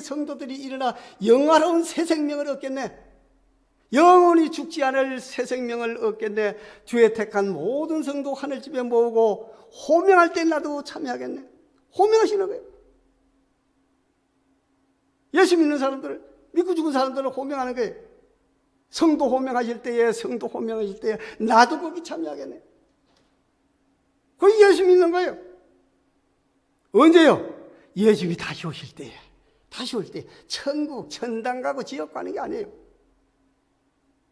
성도들이 일어나 영화로운 새 생명을 얻겠네. 영원히 죽지 않을 새 생명을 얻겠네. 주의 택한 모든 성도 하늘집에 모으고 호명할 때 나도 참여하겠네. 호명하시는 거예요. 예수 믿는 사람들을, 믿고 죽은 사람들을 호명하는 거예요. 성도 호명하실 때에 나도 거기 참여하겠네. 그게 예수 믿는 거예요. 언제요? 예수님이 다시 오실 때 천국, 천당 가고 지옥 가는 게 아니에요.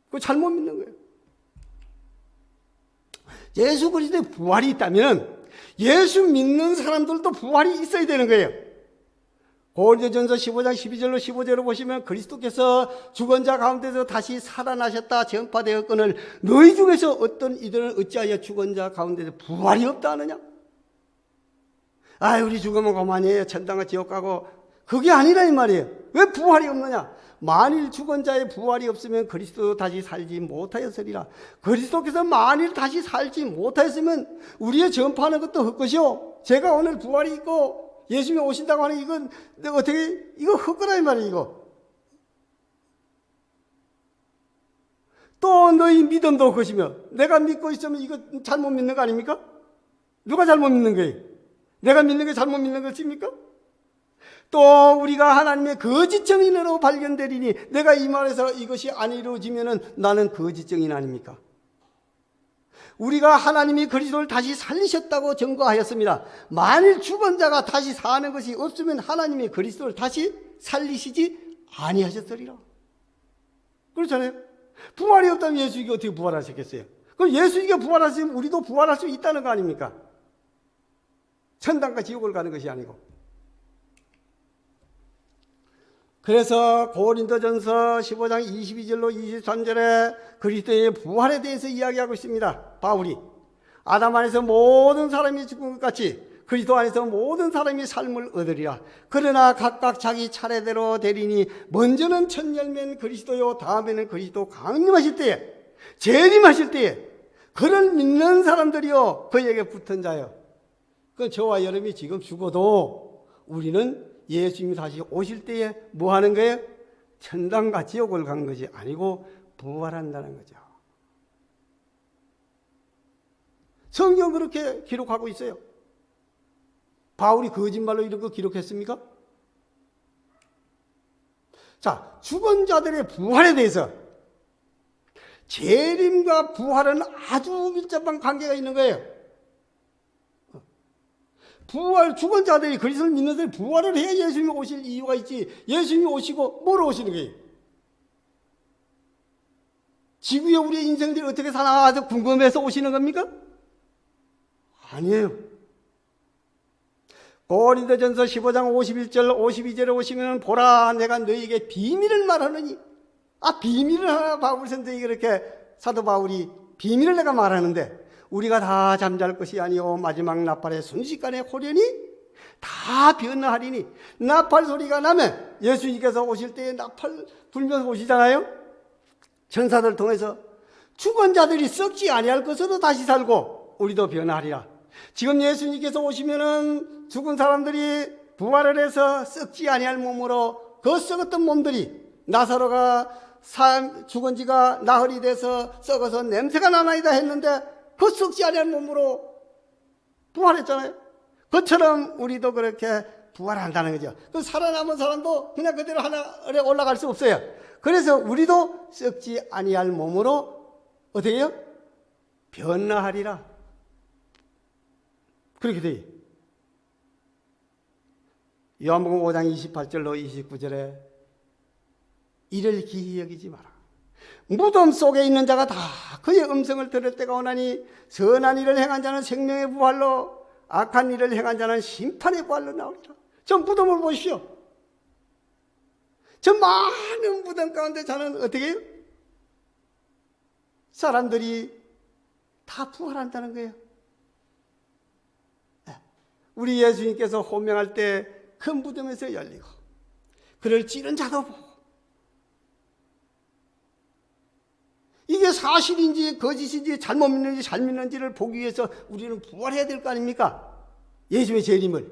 그거 잘못 믿는 거예요. 예수 그리스도의 부활이 있다면 예수 믿는 사람들도 부활이 있어야 되는 거예요. 고린도전서 15장 12절로 15절로 보시면 그리스도께서 죽은 자 가운데서 다시 살아나셨다 전파되었거늘 너희 중에서 어떤 이들은 어찌하여 죽은 자 가운데서 부활이 없다 하느냐? 우리 죽으면 그만이에요. 천당과 지옥 가고. 그게 아니라 이 말이에요. 왜 부활이 없느냐? 만일 죽은 자의 부활이 없으면 그리스도 다시 살지 못하였으리라. 그리스도께서 만일 다시 살지 못하였으면 우리의 전파하는 것도 헛것이요. 제가 오늘 부활이 있고 예수님이 오신다고 하는 이건 이거 헛거라 이 말이에요. 이거. 또 너희 믿음도 헛것이며 내가 믿고 있으면 이거 잘못 믿는 거 아닙니까? 누가 잘못 믿는 거예요? 내가 믿는 게 잘못 믿는 것입니까? 또 우리가 하나님의 거짓 증인으로 발견되리니 내가 이 말에서 이것이 안 이루어지면은 나는 거짓 증인 아닙니까? 우리가 하나님이 그리스도를 다시 살리셨다고 증거하였습니다. 만일 죽은 자가 다시 사는 것이 없으면 하나님이 그리스도를 다시 살리시지 아니하셨으리라. 그렇잖아요. 부활이 없다면 예수님이 어떻게 부활하셨겠어요? 그럼 예수님이 부활하시면 우리도 부활할 수 있다는 거 아닙니까? 천당과 지옥을 가는 것이 아니고. 그래서 고린도전서 15장 22절로 23절에 그리스도의 부활에 대해서 이야기하고 있습니다. 바울이 아담 안에서 모든 사람이 죽은 것 같이 그리스도 안에서 모든 사람이 삶을 얻으리라. 그러나 각각 자기 차례대로 되리니 먼저는 첫 열매는 그리스도요 다음에는 그리스도 강림하실 때에 재림하실 때에 그를 믿는 사람들이요 그에게 붙은 자요. 그 저와 여러분이 지금 죽어도 우리는 예수님이 다시 오실 때에 뭐 하는 거예요? 천당과 지옥을 간 것이 아니고 부활한다는 거죠. 성경 그렇게 기록하고 있어요. 바울이 거짓말로 이런 거 기록했습니까? 자, 죽은 자들의 부활에 대해서 재림과 부활은 아주 밀접한 관계가 있는 거예요. 죽은 자들이 그리스도를 믿는 자들이 부활을 해야 예수님이 오실 이유가 있지. 예수님이 오시고 뭐로 오시는 거예요? 지구에 우리의 인생들이 어떻게 사나 궁금해서 오시는 겁니까? 아니에요. 고린도전서 15장 51절 52절에 오시면 보라 내가 너희에게 비밀을 말하느니 비밀을 하나 바울 선생이 그렇게 사도 바울이 비밀을 내가 말하는데 우리가 다 잠잘 것이 아니오 마지막 나팔의 순식간에 호련히 다 변화하리니 나팔 소리가 나면 예수님께서 오실 때에 나팔 불면서 오시잖아요. 천사들 통해서 죽은 자들이 썩지 아니할 것으로 다시 살고 우리도 변화하리라. 지금 예수님께서 오시면은 죽은 사람들이 부활을 해서 썩지 아니할 몸으로 그 썩었던 몸들이 나사로가 죽은 지가 나흘이 돼서 썩어서 냄새가 나나이다 했는데 그 썩지 아니할 몸으로 부활했잖아요. 그처럼 우리도 그렇게 부활한다는 거죠. 그 살아남은 사람도 그냥 그대로 하늘에 올라갈 수 없어요. 그래서 우리도 썩지 아니할 몸으로 어떻게 해요? 변화하리라. 그렇게 돼요. 요한복음 5장 28절로 29절에 이를 기이 여기지 마라. 무덤 속에 있는 자가 다 그의 음성을 들을 때가 오나니 선한 일을 행한 자는 생명의 부활로 악한 일을 행한 자는 심판의 부활로 나오리라. 저 무덤을 보십시오. 저 많은 무덤 가운데 저는 어떻게 해요? 사람들이 다 부활한다는 거예요. 우리 예수님께서 호명할 때 큰 무덤에서 열리고 그를 찌른 자도 보고 이게 사실인지 거짓인지 잘못 믿는지 잘 믿는지를 보기 위해서 우리는 부활해야 될 거 아닙니까? 예수의 재림을.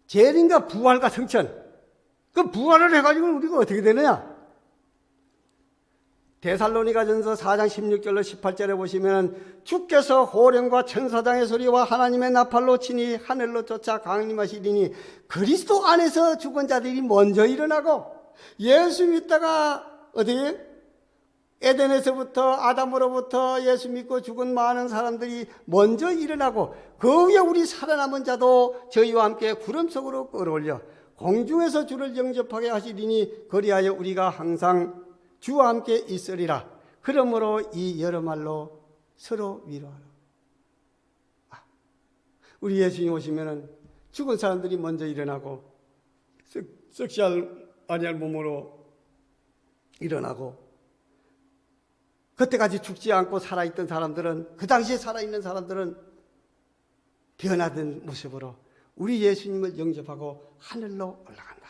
재림과 부활과 성천. 그 부활을 해가지고 우리가 어떻게 되느냐? 데살로니가전서 4장 16절로 18절에 보시면 주께서 호령과 천사장의 소리와 하나님의 나팔로 치니 하늘로 쫓아 강림하시리니 그리스도 안에서 죽은 자들이 먼저 일어나고 예수 믿다가 어디에? 에덴에서부터 아담으로부터 예수 믿고 죽은 많은 사람들이 먼저 일어나고 그 위에 우리 살아남은 자도 저희와 함께 구름 속으로 끌어올려 공중에서 주를 영접하게 하시리니 그리하여 우리가 항상 주와 함께 있으리라. 그러므로 이 여러 말로 서로 위로하라. 우리 예수님 오시면은 죽은 사람들이 먼저 일어나고 썩지 아니할 몸으로 일어나고 그때까지 죽지 않고 살아있던 사람들은 그 당시에 살아있는 사람들은 변화된 모습으로 우리 예수님을 영접하고 하늘로 올라간다.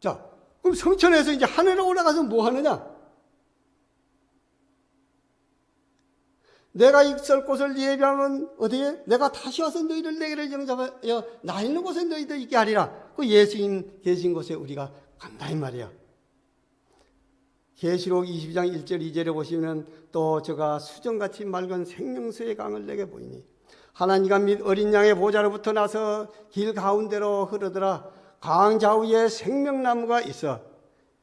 자, 그럼 성천에서 이제 하늘로 올라가서 뭐 하느냐? 내가 있을 곳을 예비하면 어디에? 내가 다시 와서 너희를 내게를 영접하여 나 있는 곳에 너희도 있게 하리라. 그 예수님 계신 곳에 우리가 간다 이 말이야. 계시록 22장 1절 2절에 보시면 또 저가 수정같이 맑은 생명수의 강을 내게 보이니 하나님과 및 어린 양의 보좌로부터 나서 길 가운데로 흐르더라. 강 좌우에 생명나무가 있어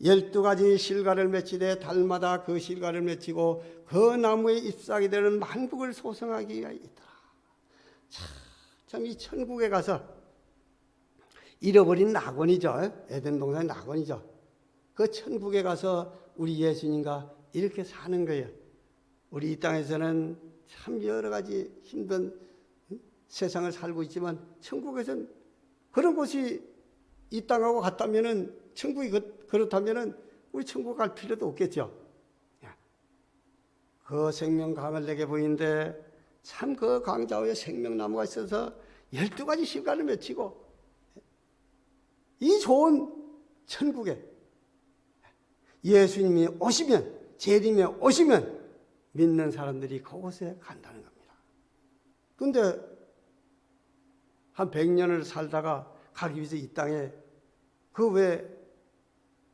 12가지 실과를 맺히되 달마다 그 실과를 맺히고 그 나무에 잎사귀 되는 만국을 소성하기가 있더라. 참 이 천국에 가서 잃어버린 낙원이죠. 에덴 동산의 낙원이죠. 그 천국에 가서 우리 예수님과 이렇게 사는 거예요. 우리 이 땅에서는 참 여러 가지 힘든 세상을 살고 있지만 천국에서는 그런 곳이 이 땅하고 같다면은 천국이 그렇다면은 우리 천국 갈 필요도 없겠죠. 그 생명강을 내게 보이는데 참 그 강좌우에 생명나무가 있어서 12가지 실과를 맺히고 이 좋은 천국에 예수님이 오시면 재림에 오시면 믿는 사람들이 그곳에 간다는 겁니다. 그런데 한 100년을 살다가 가기 위해서 이 땅에 그 왜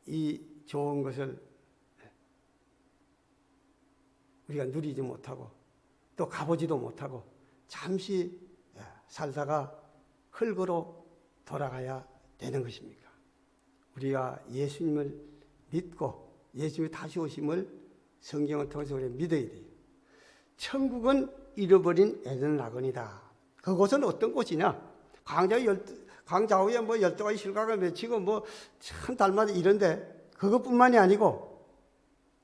이 좋은 것을 우리가 누리지 못하고 또 가보지도 못하고 잠시 살다가 흙으로 돌아가야 되는 것입니까? 우리가 예수님을 믿고 예수님이 다시 오심을 성경을 통해서 우리가 믿어야 돼요. 천국은 잃어버린 에덴 낙원이다. 그곳은 어떤 곳이냐? 강좌우에 뭐 12가지 실과가 맺히고 뭐 참 달마다 이런데 그것뿐만이 아니고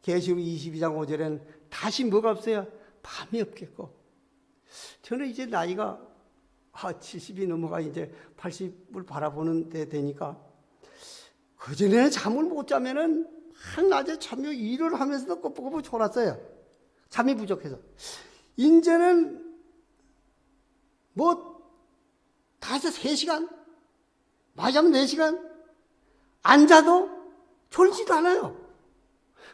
계시록 22장 5절에는 다시 뭐가 없어요? 밤이 없겠고 저는 이제 나이가 70이 넘어가 이제 80을 바라보는 데 되니까 그전에는 잠을 못 자면은 한낮에 잠이 일을 하면서도 꼬불꼬불 졸았어요. 잠이 부족해서. 이제는 뭐 다해서 3시간, 맞으면 4시간 안 자도 졸지도 않아요.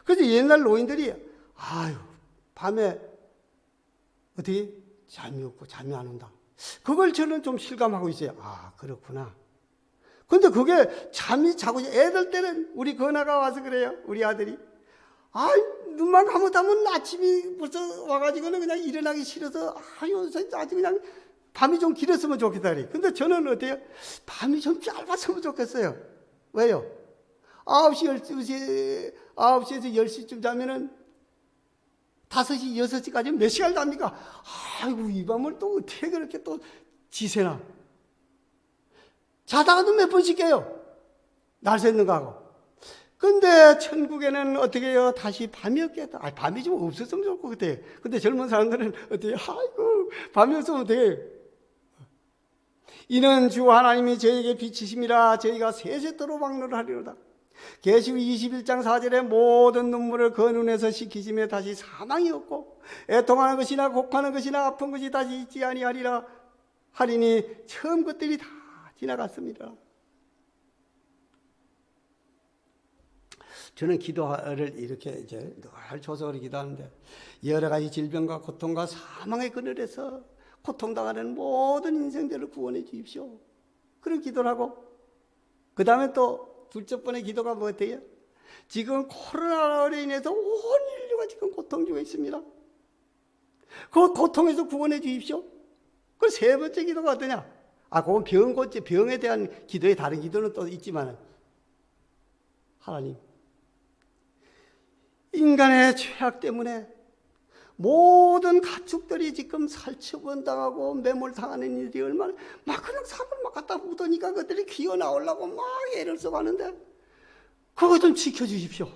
그래서 옛날 노인들이 아유 밤에 어떻게 잠이 없고 잠이 안 온다. 그걸 저는 좀 실감하고 있어요. 아 그렇구나. 근데 그게 잠이 자고 애들 때는 우리 건아가 와서 그래요. 우리 아들이 아 눈만 감으면 아침이 벌써 와가지고는 그냥 일어나기 싫어서 아유 아주 그냥 밤이 좀 길었으면 좋겠다. 근데 저는 어때요? 밤이 좀 짧았으면 좋겠어요. 왜요? 9시에서 10시쯤 자면은 5시, 6시까지 몇 시간 잡니까? 아이고, 이 밤을 또 어떻게 그렇게 또 지새나. 자다가도 몇 번씩 깨요. 날 샜는 거 하고. 근데 천국에는 어떻게 해요? 다시 밤이 없겠다. 밤이 좀 없었으면 좋을 것 같아요. 근데 젊은 사람들은 어떻게 해요? 아이고, 밤이 없으면 어떻게 해요? 이는 주 하나님이 저에게 빛이심이라 저희가 세세토록 막노하리로다. 계시록 21장 4절에 모든 눈물을 그 눈에서 씻기심에 다시 사망이 없고 애통하는 것이나 곡하는 것이나 아픈 것이 다시 있지 아니하리라 하리니 처음 것들이 다 지나갔습니다. 저는 기도를 이렇게 이제 늘 조석으로 기도하는데 여러 가지 질병과 고통과 사망의 그늘에서 고통당하는 모든 인생들을 구원해 주십시오. 그런 기도를 하고 그 다음에 또 둘째 번의 기도가 뭐예요? 지금 코로나로 인해서 온 인류가 지금 고통 중에 있습니다. 그 고통에서 구원해 주십시오. 그 세 번째 기도가 어떠냐? 그건 병에 대한 기도에 다른 기도는 또 있지만 하나님 인간의 죄악 때문에 모든 가축들이 지금 살처분당하고 매몰당하는 일이 얼마나 막 그냥 삽을 막 갖다 묻으니까 그들이 기어 나오려고 막 애를 써가는데 그거 좀 지켜주십시오.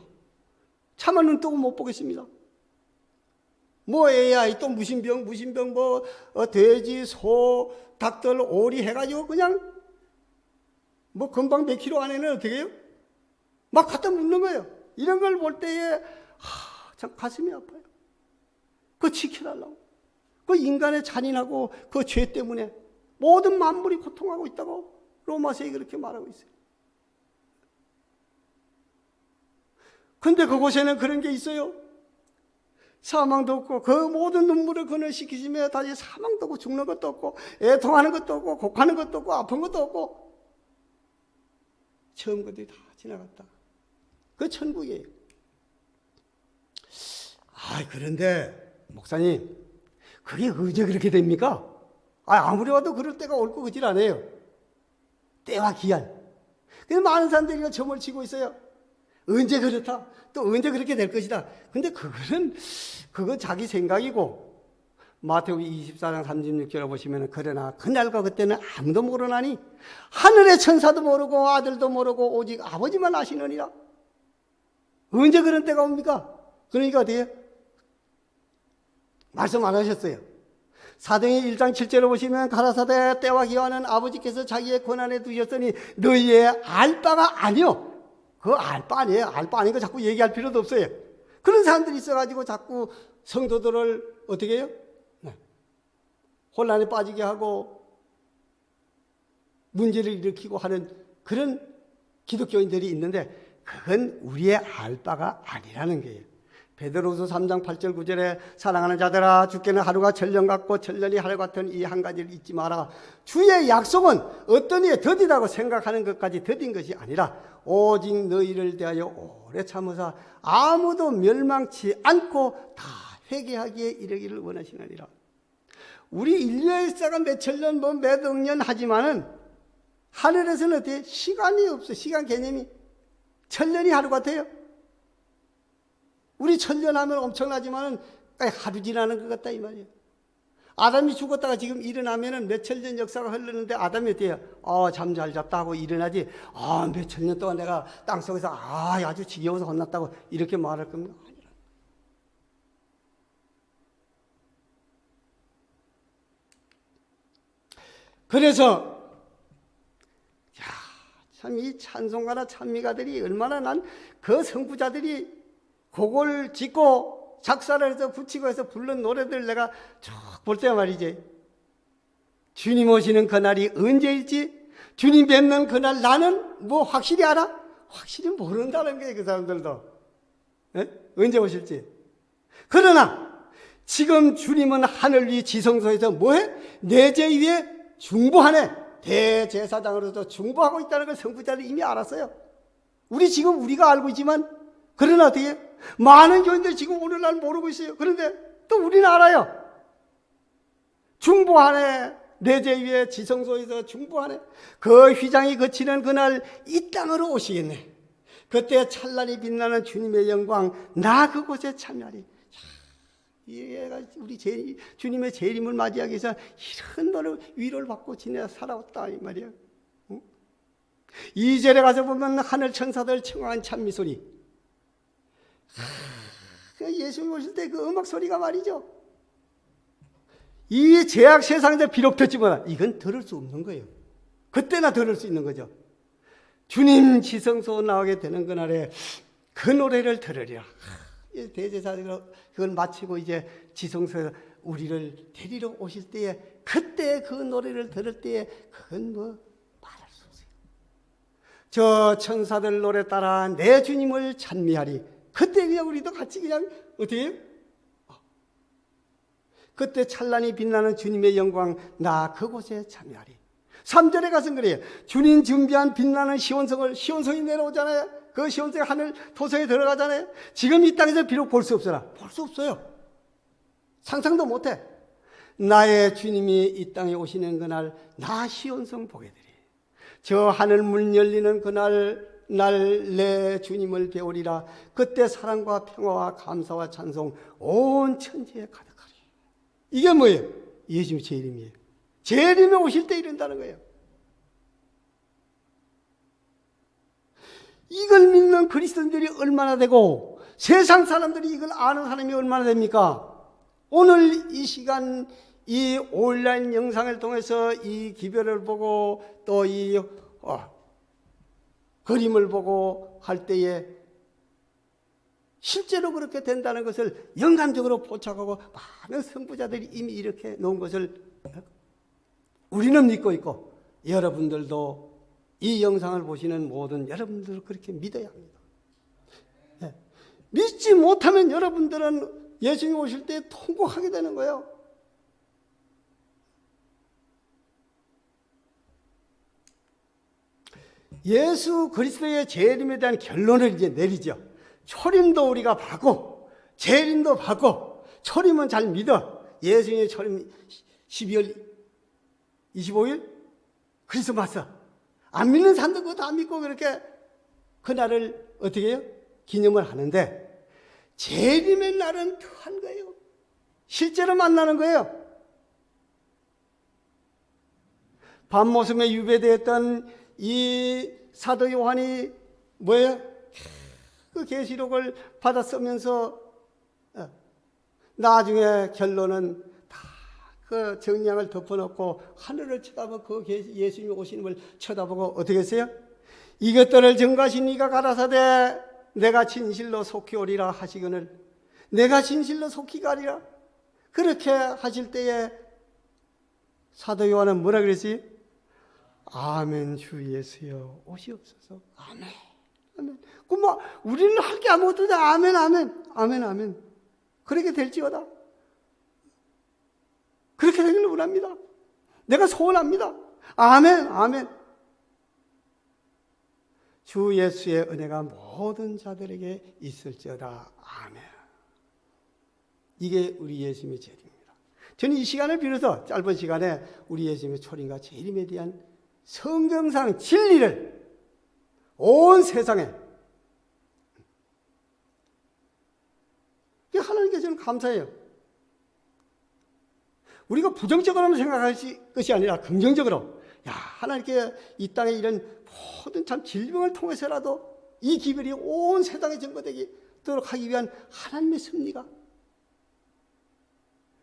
차마 눈 뜨고 못 보겠습니다. 뭐 AI 또 무신병 뭐 돼지, 소, 닭들, 오리 해가지고 그냥 뭐 금방 100km 안에는 어떻게 해요? 막 갖다 묻는 거예요. 이런 걸 볼 때에 참 가슴이 아파요. 그거 지켜달라고. 그 인간의 잔인하고 그 죄 때문에 모든 만물이 고통하고 있다고 로마서에 그렇게 말하고 있어요. 근데 그곳에는 그런 게 있어요. 사망도 없고 그 모든 눈물을 그늘시키시며 다시 사망도 없고 죽는 것도 없고 애통하는 것도 없고 곡하는 것도 없고 아픈 것도 없고 처음 것들이 다 지나갔다. 그 천국이에요. 그런데 목사님 그게 언제 그렇게 됩니까? 아무리 와도 그럴 때가 올 것 같질 않아요. 때와 기한. 그래서 많은 사람들이 점을 치고 있어요. 언제 그렇다? 또 언제 그렇게 될 것이다. 근데 그건 자기 생각이고 마태복음 24장 36절에 보시면 그러나 그날과 그때는 아무도 모르나니 하늘의 천사도 모르고 아들도 모르고 오직 아버지만 아시느니라. 언제 그런 때가 옵니까? 그러니까 어때요? 말씀 안 하셨어요. 사도행전 1장 7절에 보시면 가라사대 때와 기한은 아버지께서 자기의 권한에 두셨으니 너희의 알 바가 아니요. 그거 알 바 아니에요. 알 바 아닌 거 자꾸 얘기할 필요도 없어요. 그런 사람들이 있어가지고 자꾸 성도들을 어떻게 해요? 혼란에 빠지게 하고 문제를 일으키고 하는 그런 기독교인들이 있는데 그건 우리의 알 바가 아니라는 거예요. 베드로후서 3장 8절 9절에 사랑하는 자들아 주께는 하루가 천년 같고 천년이 하루 같은 이 한 가지를 잊지 마라. 주의 약속은 어떤 이에 더디다고 생각하는 것까지 더딘 것이 아니라 오직 너희를 대하여 오래 참으사 아무도 멸망치 않고 다 회개하기에 이르기를 원하시느니라. 우리 인류의 역사가 몇 천년 몇 억년 하지만은 하늘에서는 어때요? 시간이 없어요. 시간 개념이 천년이 하루 같아요. 우리 천년 하면 엄청나지만은 하루 지나는 것 같다 이 말이에요. 아담이 죽었다가 지금 일어나면은 몇 천년 역사가 흐르는데 아담이 어때요? 잠 잘 잤다 하고 일어나지. 몇 천년 동안 내가 땅속에서 아주 지겨워서 혼났다고 이렇게 말할 겁니다. 아니라. 그래서 참 이 찬송가나 찬미가들이 얼마나 난 그 선구자들이 곡을 짓고 작사를 해서 붙이고 해서 부른 노래들 내가 쭉 볼 때 말이지, 주님 오시는 그날이 언제일지, 주님 뵙는 그날 나는 뭐 확실히 알아? 확실히 모른다는 거예요, 그 사람들도. 에? 언제 오실지. 그러나 지금 주님은 하늘 위 지성소에서 뭐해? 내 죄 위에 중보하네. 대제사장으로서 중보하고 있다는 걸 선구자들이 이미 알았어요. 우리가 알고 있지만, 그러나 어떻게 많은 교인들이 지금 오늘날 모르고 있어요. 그런데 또 우리는 알아요. 중보하네. 내 죄 위에 지성소에서 중보하네. 그 휘장이 거치는 그날 이 땅으로 오시겠네. 그때 찬란히 빛나는 주님의 영광, 나 그곳에 참여하리. 얘가 우리 주님의 재림을 맞이하기 위해서 이런 너를 위로를 받고 지내 살아왔다 이 말이야. 응? 2절에 가서 보면 하늘 천사들 청하는 찬미 소리. 예수님 오실 때 그 음악 소리가 말이죠. 이 죄악 세상에서 비록 듣지만 이건 들을 수 없는 거예요. 그때나 들을 수 있는 거죠. 주님 지성소 나오게 되는 그날에 그 노래를 들으리라. 대제사장으로 그걸 마치고 이제 지성소에서 우리를 데리러 오실 때에, 그때 그 노래를 들을 때에 그건 뭐 말할 수 없어요. 저 천사들 노래 따라 내 주님을 찬미하리. 그때 그냥 우리도 같이 그냥 어떻게 해요? 그때 찬란히 빛나는 주님의 영광, 나 그곳에 참여하리. 3절에 가서 그래요. 주님 준비한 빛나는 시온성이 내려오잖아요. 그 시온성이 하늘 토성에 들어가잖아요. 지금 이 땅에서 비록 볼 수 없으나 볼 수 없어요. 상상도 못해. 나의 주님이 이 땅에 오시는 그날 나 시온성 보게 되리. 저 하늘 문 열리는 그날 날 내 주님을 배우리라. 그때 사랑과 평화와 감사와 찬송 온 천지에 가득하리. 이게 뭐예요? 예수님의 재림이에요. 재림에 오실 때 이른다는 거예요. 이걸 믿는 그리스도인들이 얼마나 되고 세상 사람들이 이걸 아는 사람이 얼마나 됩니까? 오늘 이 시간 이 온라인 영상을 통해서 이 기별을 보고 또 이 그림을 보고 할 때에 실제로 그렇게 된다는 것을 영감적으로 포착하고 많은 선구자들이 이미 이렇게 놓은 것을 우리는 믿고 있고, 여러분들도 이 영상을 보시는 모든 여러분들을 그렇게 믿어야 합니다. 네. 믿지 못하면 여러분들은 예수님 오실 때 통곡하게 되는 거예요. 예수 그리스도의 재림에 대한 결론을 이제 내리죠. 초림도 우리가 받고 재림도 받고, 초림은 잘 믿어. 예수님의 초림 12월 25일 크리스마스. 안 믿는 사람도 그거 다 믿고 그렇게 그날을 어떻게 해요? 기념을 하는데, 재림의 날은 더한 거예요. 실제로 만나는 거예요. 밤모섬에 유배되었던 이 사도 요한이 뭐예요? 그 계시록을 받아 쓰면서 나중에 결론은 다 그 정량을 덮어놓고 하늘을 쳐다보고 그 예수님이 오시는 걸 쳐다보고 어떻게 했어요? 이것들을 정가신 이가 가라사대 내가 진실로 속히 오리라 하시거늘 내가 진실로 속히 가리라. 그렇게 하실 때에 사도 요한은 뭐라 그랬어요? 아멘 주 예수여 오시옵소서. 아멘 아멘. 그럼 우리는 할 게 아무것도 없다. 아멘 아멘 아멘 아멘. 그렇게 될지어다. 그렇게 되기를 원합니다. 내가 소원합니다. 아멘 아멘. 주 예수의 은혜가 모든 자들에게 있을지어다. 아멘. 이게 우리 예수님의 재림입니다. 저는 이 시간을 빌어서 짧은 시간에 우리 예수님의 초림과 재림에 대한 성경상 진리를 온 세상에, 하나님께 저는 감사해요. 우리가 부정적으로만 생각할 것이 아니라 긍정적으로, 하나님께 이 땅에 이런 모든 참 질병을 통해서라도 이 기별이 온 세상에 전거되도록 하기 위한 하나님의 섭리가,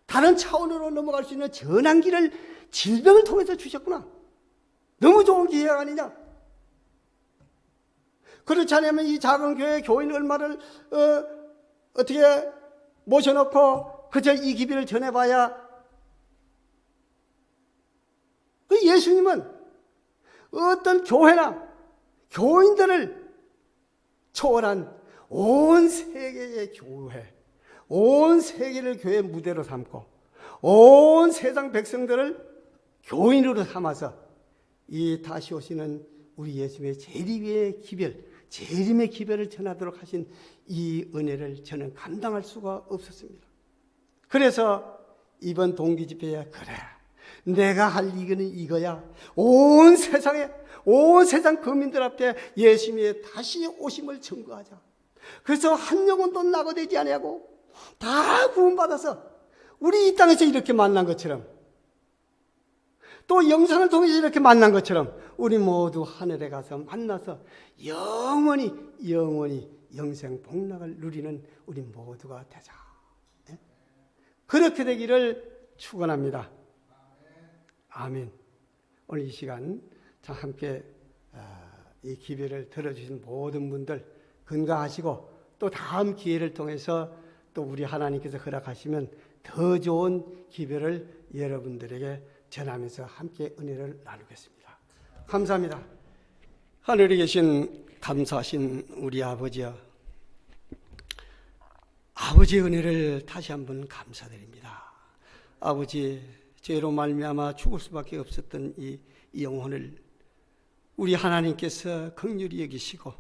다른 차원으로 넘어갈 수 있는 전환기를 질병을 통해서 주셨구나. 너무 좋은 기회가 아니냐. 그렇지 않으면 이 작은 교회 교인 얼마를 어떻게 모셔놓고 그저 이 기비를 전해봐야. 그 예수님은 어떤 교회나 교인들을 초월한 온 세계의 교회, 온 세계를 교회 무대로 삼고 온 세상 백성들을 교인으로 삼아서 이 다시 오시는 우리 예수님의 재림의 기별, 재림의 기별을 전하도록 하신 이 은혜를 저는 감당할 수가 없었습니다. 그래서 이번 동기 집회에 그래, 내가 할 일은 이거야. 온 세상에, 온 세상 거민들 앞에 예수님의 다시 오심을 증거하자. 그래서 한 영혼도 낙오되지 아니하고 다 구원받아서 우리 이 땅에서 이렇게 만난 것처럼, 또 영상을 통해서 이렇게 만난 것처럼 우리 모두 하늘에 가서 만나서 영원히 영생 복락을 누리는 우리 모두가 되자. 그렇게 되기를 축원합니다. 아멘. 오늘 이 시간 참 함께 이 기회를 들어주신 모든 분들 건강하시고, 또 다음 기회를 통해서 또 우리 하나님께서 허락하시면 더 좋은 기회를 여러분들에게 전하면서 함께 은혜를 나누겠습니다. 감사합니다. 하늘에 계신 감사하신 우리 아버지여, 아버지의 은혜를 다시 한번 감사드립니다. 아버지, 죄로 말미암아 죽을 수밖에 없었던 이 영혼을 우리 하나님께서 긍휼히 여기시고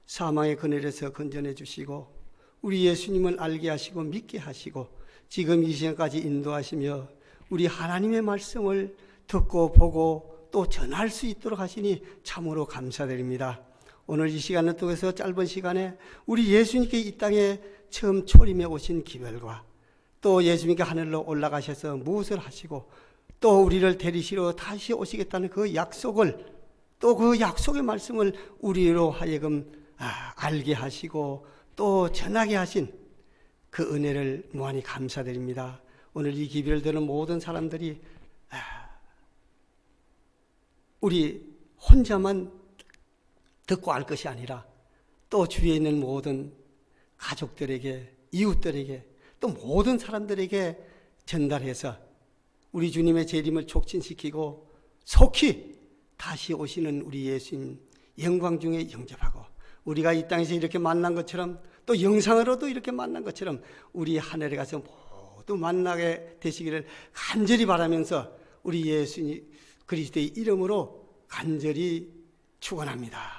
사망의 그늘에서 건져내 주시고 우리 예수님을 알게 하시고 믿게 하시고 지금 이 시간까지 인도하시며 우리 하나님의 말씀을 듣고 보고 또 전할 수 있도록 하시니 참으로 감사드립니다. 오늘 이 시간을 통해서 짧은 시간에 우리 예수님께 이 땅에 처음 초림해 오신 기별과 또 예수님께 하늘로 올라가셔서 무엇을 하시고 또 우리를 데리시러 다시 오시겠다는 그 약속을, 또 그 약속의 말씀을 우리로 하여금 알게 하시고 또 전하게 하신 그 은혜를 무한히 감사드립니다. 오늘 이 기별을 듣는 모든 사람들이 우리 혼자만 듣고 알 것이 아니라 또 주위에 있는 모든 가족들에게, 이웃들에게, 또 모든 사람들에게 전달해서 우리 주님의 재림을 촉진시키고 속히 다시 오시는 우리 예수님 영광 중에 영접하고 우리가 이 땅에서 이렇게 만난 것처럼 또 영상으로도 이렇게 만난 것처럼 우리 하늘에 가서 모두 만나게 되시기를 간절히 바라면서 우리 예수님 그리스도의 이름으로 간절히 축원합니다.